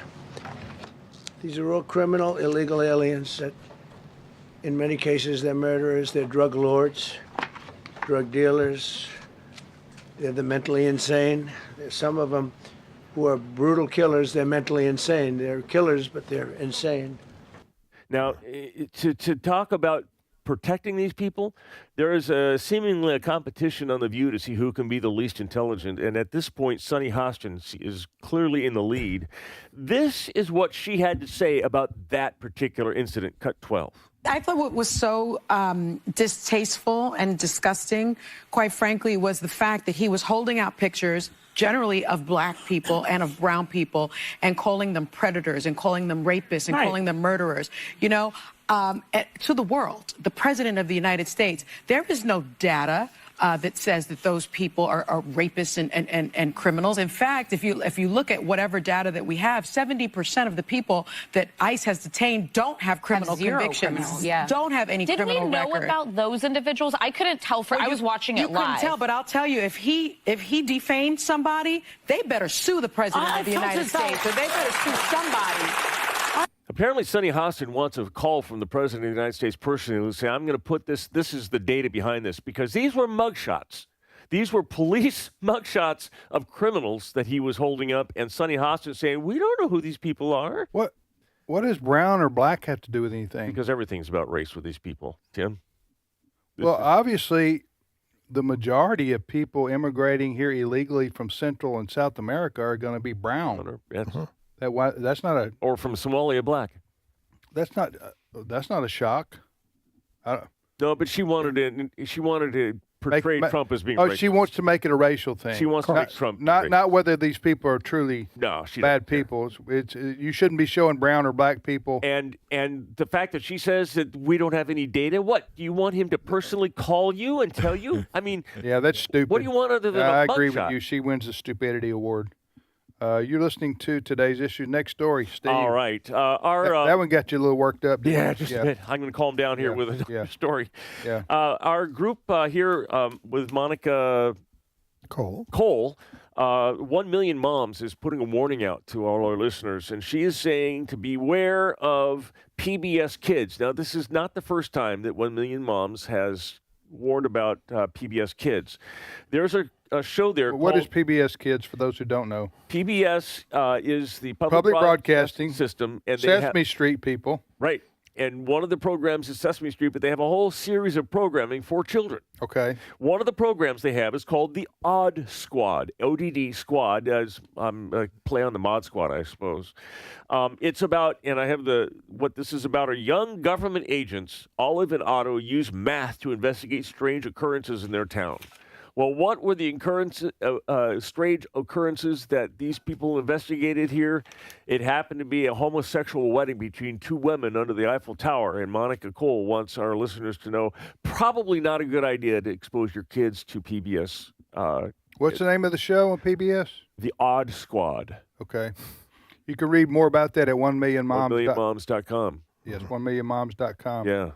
These are all criminal, illegal aliens that, in many cases, they're murderers, they're drug lords, drug dealers. They're the mentally insane. There's some of them who are brutal killers. They're mentally insane. They're killers, but they're insane. Now, to talk about protecting these people, there is seemingly a competition on The View to see who can be the least intelligent. And at this point, Sunny Hostin is clearly in the lead. This is what she had to say about that particular incident. Cut 12. I thought what was so distasteful and disgusting, quite frankly, was the fact that he was holding out pictures generally of black people and of brown people and calling them predators and calling them rapists and calling them murderers. You know, to the world, the president of the United States, there is no data that says that those people are rapists and criminals. In fact, if you look at whatever data that we have, 70% of the people that ICE has detained don't have criminal convictions. Yeah. Don't have any criminal record. Did we know about those individuals? I couldn't tell. I was watching it live. You couldn't tell, but I'll tell you, if he defamed somebody, they better sue the president of the United States, or they better sue somebody. Apparently, Sunny Hostin wants a call from the President of the United States personally to say, I'm going to put this is the data behind this, because these were mugshots. These were police mugshots of criminals that he was holding up, and Sunny Hostin saying, we don't know who these people are. What does brown or black have to do with anything? Because everything's about race with these people, Tim. Obviously, the majority of people immigrating here illegally from Central and South America are going to be brown. Yes. That's not a, or from Somalia, black. That's not a shock. No, but she wanted to portray Trump as being racist. She wants to make it a racial thing. She wants to make Trump not whether these people are truly bad people. It's you shouldn't be showing brown or black people. And the fact that she says that we don't have any data. What, do you want him to personally call you and tell you? I mean, yeah, that's stupid. What do you want other than I a agree mugshot? with you. She wins the stupidity award. You're listening to today's issue. Next story, Steve. All right. That one got you a little worked up. Yeah, just a bit. I'm going to calm down here with another story. Yeah. Our group here with Monica Cole, 1 Million Moms is putting a warning out to all our listeners, and she is saying to beware of PBS Kids. Now, this is not the first time that 1 Million Moms has warned about PBS Kids. There's a show there. What is PBS Kids, for those who don't know? PBS is the public broadcasting system. And Sesame Street people. Right. And one of the programs is Sesame Street, but they have a whole series of programming for children. Okay. One of the programs they have is called the Odd Squad, ODD Squad, as play on the Mod Squad, I suppose. It's about, and I have what this is about, are young government agents, Olive and Otto, use math to investigate strange occurrences in their town. Well, what were the strange occurrences that these people investigated here? It happened to be a homosexual wedding between two women under the Eiffel Tower, and Monica Cole wants our listeners to know probably not a good idea to expose your kids to PBS. What's the name of the show on PBS? The Odd Squad. Okay. You can read more about that at 1millionmoms. 1millionmoms.com. Yes, 1millionmoms.com. Yeah.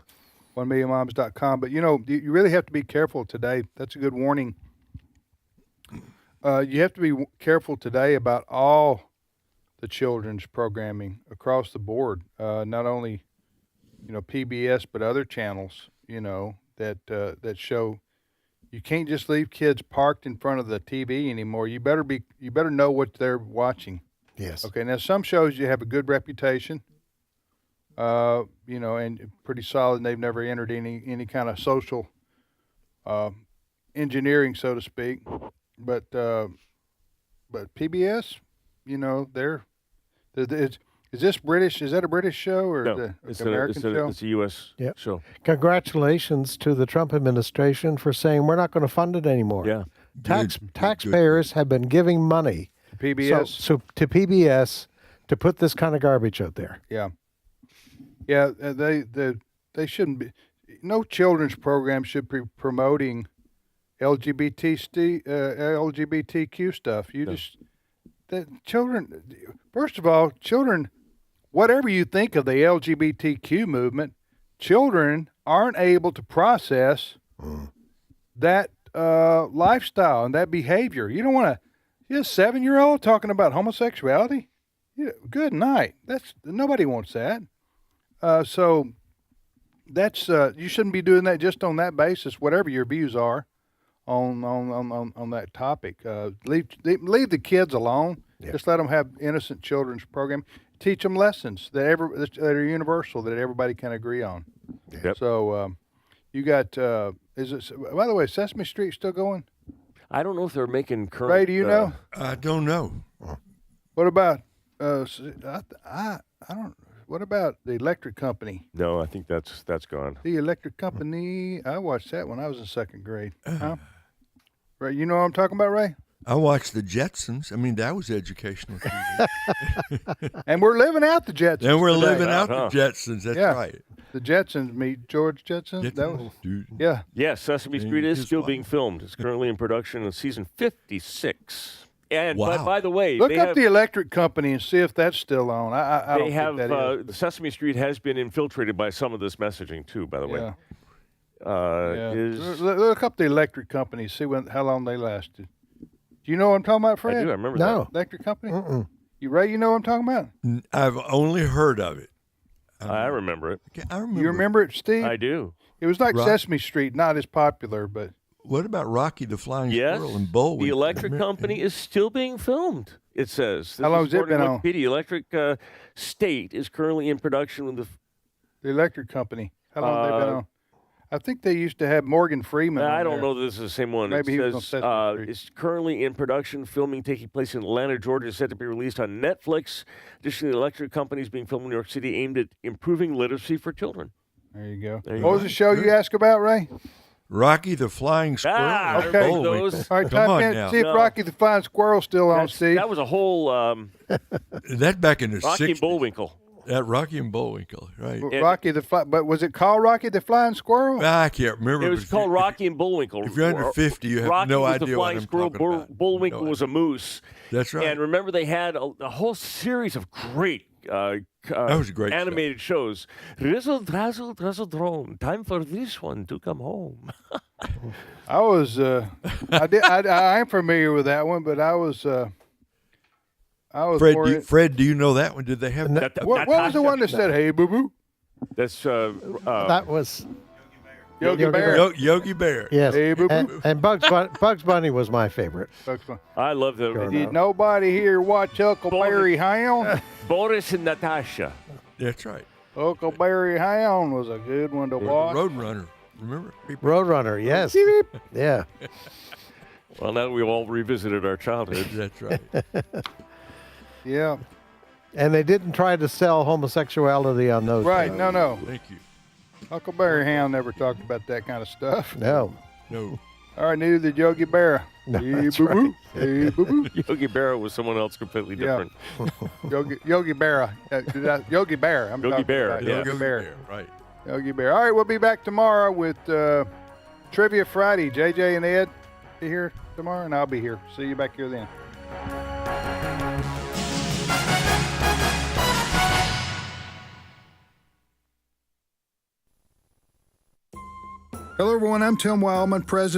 1millionmoms.com. But, you really have to be careful today. That's a good warning. You have to be careful today about all the children's programming across the board, not only, PBS, but other channels, that show. You can't just leave kids parked in front of the TV anymore. You better know what they're watching. Yes. Okay, now some shows you have a good reputation, and pretty solid, and they've never entered any kind of social engineering, so to speak. But PBS, is this British? Is that a British show or No, it's an American show? It's a U.S. show. Congratulations to the Trump administration for saying we're not going to fund it anymore. Yeah. Taxpayers have been giving money PBS. So to PBS to put this kind of garbage out there. Yeah. Yeah, they shouldn't be. No children's program should be promoting LGBTQ stuff. Children. First of all, children. Whatever you think of the LGBTQ movement, children aren't able to process that lifestyle and that behavior. You don't want to. You're a 7-year-old talking about homosexuality. Yeah, good night. Nobody wants that. So that's you shouldn't be doing that just on that basis. Whatever your views are on that topic, leave the kids alone. Yeah. Just let them have innocent children's program. Teach them lessons that are universal that everybody can agree on. Yep. So you got is it? By the way, Sesame Street still going? I don't know if they're making current. Ray, do you know? I don't know. What about I don't. What about the electric company? No, I think that's gone. The electric company. I watched that when I was in second grade. Huh? Ray, you know what I'm talking about, Ray? I watched the Jetsons. I mean, that was educational TV. And we're living out the Jetsons. And we're today. living out the Jetsons. That's right. The Jetsons meet George Jetson. That was, yeah. Yes, Sesame Street is still being filmed. It's currently in production in season 56. And by the way, look up the electric company and see if that's still on. I don't think that is. The Sesame Street has been infiltrated by some of this messaging too. By the way, look up the electric company. See how long they lasted. Do you know what I'm talking about, Fred? I do. I remember that. Electric company. Ray, you know what I'm talking about? I've only heard of it. I remember it. I remember. You remember it, Steve? I do. It was like Sesame Street, not as popular, but. What about Rocky the Flying Squirrel and Bullwinkle? The electric company is still being filmed, it says. How long has it been on? The Electric State is currently in production with the electric company. How long have they been on? I think they used to have Morgan Freeman. I don't know that this is the same one. Maybe it he was on Sesame Street. It's currently in production. Filming taking place in Atlanta, Georgia, is set to be released on Netflix. Additionally, the electric company is being filmed in New York City, aimed at improving literacy for children. There you go. What was the show you asked about, Ray? Rocky the Flying Squirrel. Okay. Those. All right, type in, see if Rocky the Flying Squirrel's still on, Steve. That was a whole... that back in the 60s. Rocky and Bullwinkle. That Rocky and Bullwinkle, right? But was it called Rocky the Flying Squirrel? I can't remember. It was called Rocky and Bullwinkle. If you're under 50, you have Rocky no was idea the flying what I'm squirrel. talking about. Bullwinkle was a moose. That's right. And remember, they had a whole series of great that was a great animated shows. Rizzle, drazzle, drazzle, drone. Time for this one to come home. I was, I am familiar with that one, but I was Fred, do you know that one? Did they have that? What was the one that said, "Hey, boo boo"? That's that was Yogi Bear. Yogi Bear. Yes. Hey, boo boo. And Bugs Bunny was my favorite. Bugs Bunny. I love them. Did nobody here watch Huckleberry Hound? Boris and Natasha. That's right. Huckleberry Hound was a good one to watch. Roadrunner. Remember? Roadrunner, yes. Yeah. Well, now we've all revisited our childhood. That's right. Yeah. And they didn't try to sell homosexuality on those. Right. No. Thank you. Huckleberry Hound never talked about that kind of stuff. No. All right, neither did Yogi Berra. No, hey, that's boo-boo. right. Hey, boo-boo. Yogi Berra was someone else completely different. Yogi Berra. Yogi Bear. I'm Yogi talking Bear. about Yeah. Yogi Bear. Right. Yogi Bear. All right, we'll be back tomorrow with Trivia Friday. JJ and Ed be here tomorrow, and I'll be here. See you back here then. Hello, everyone. I'm Tim Wildmon, President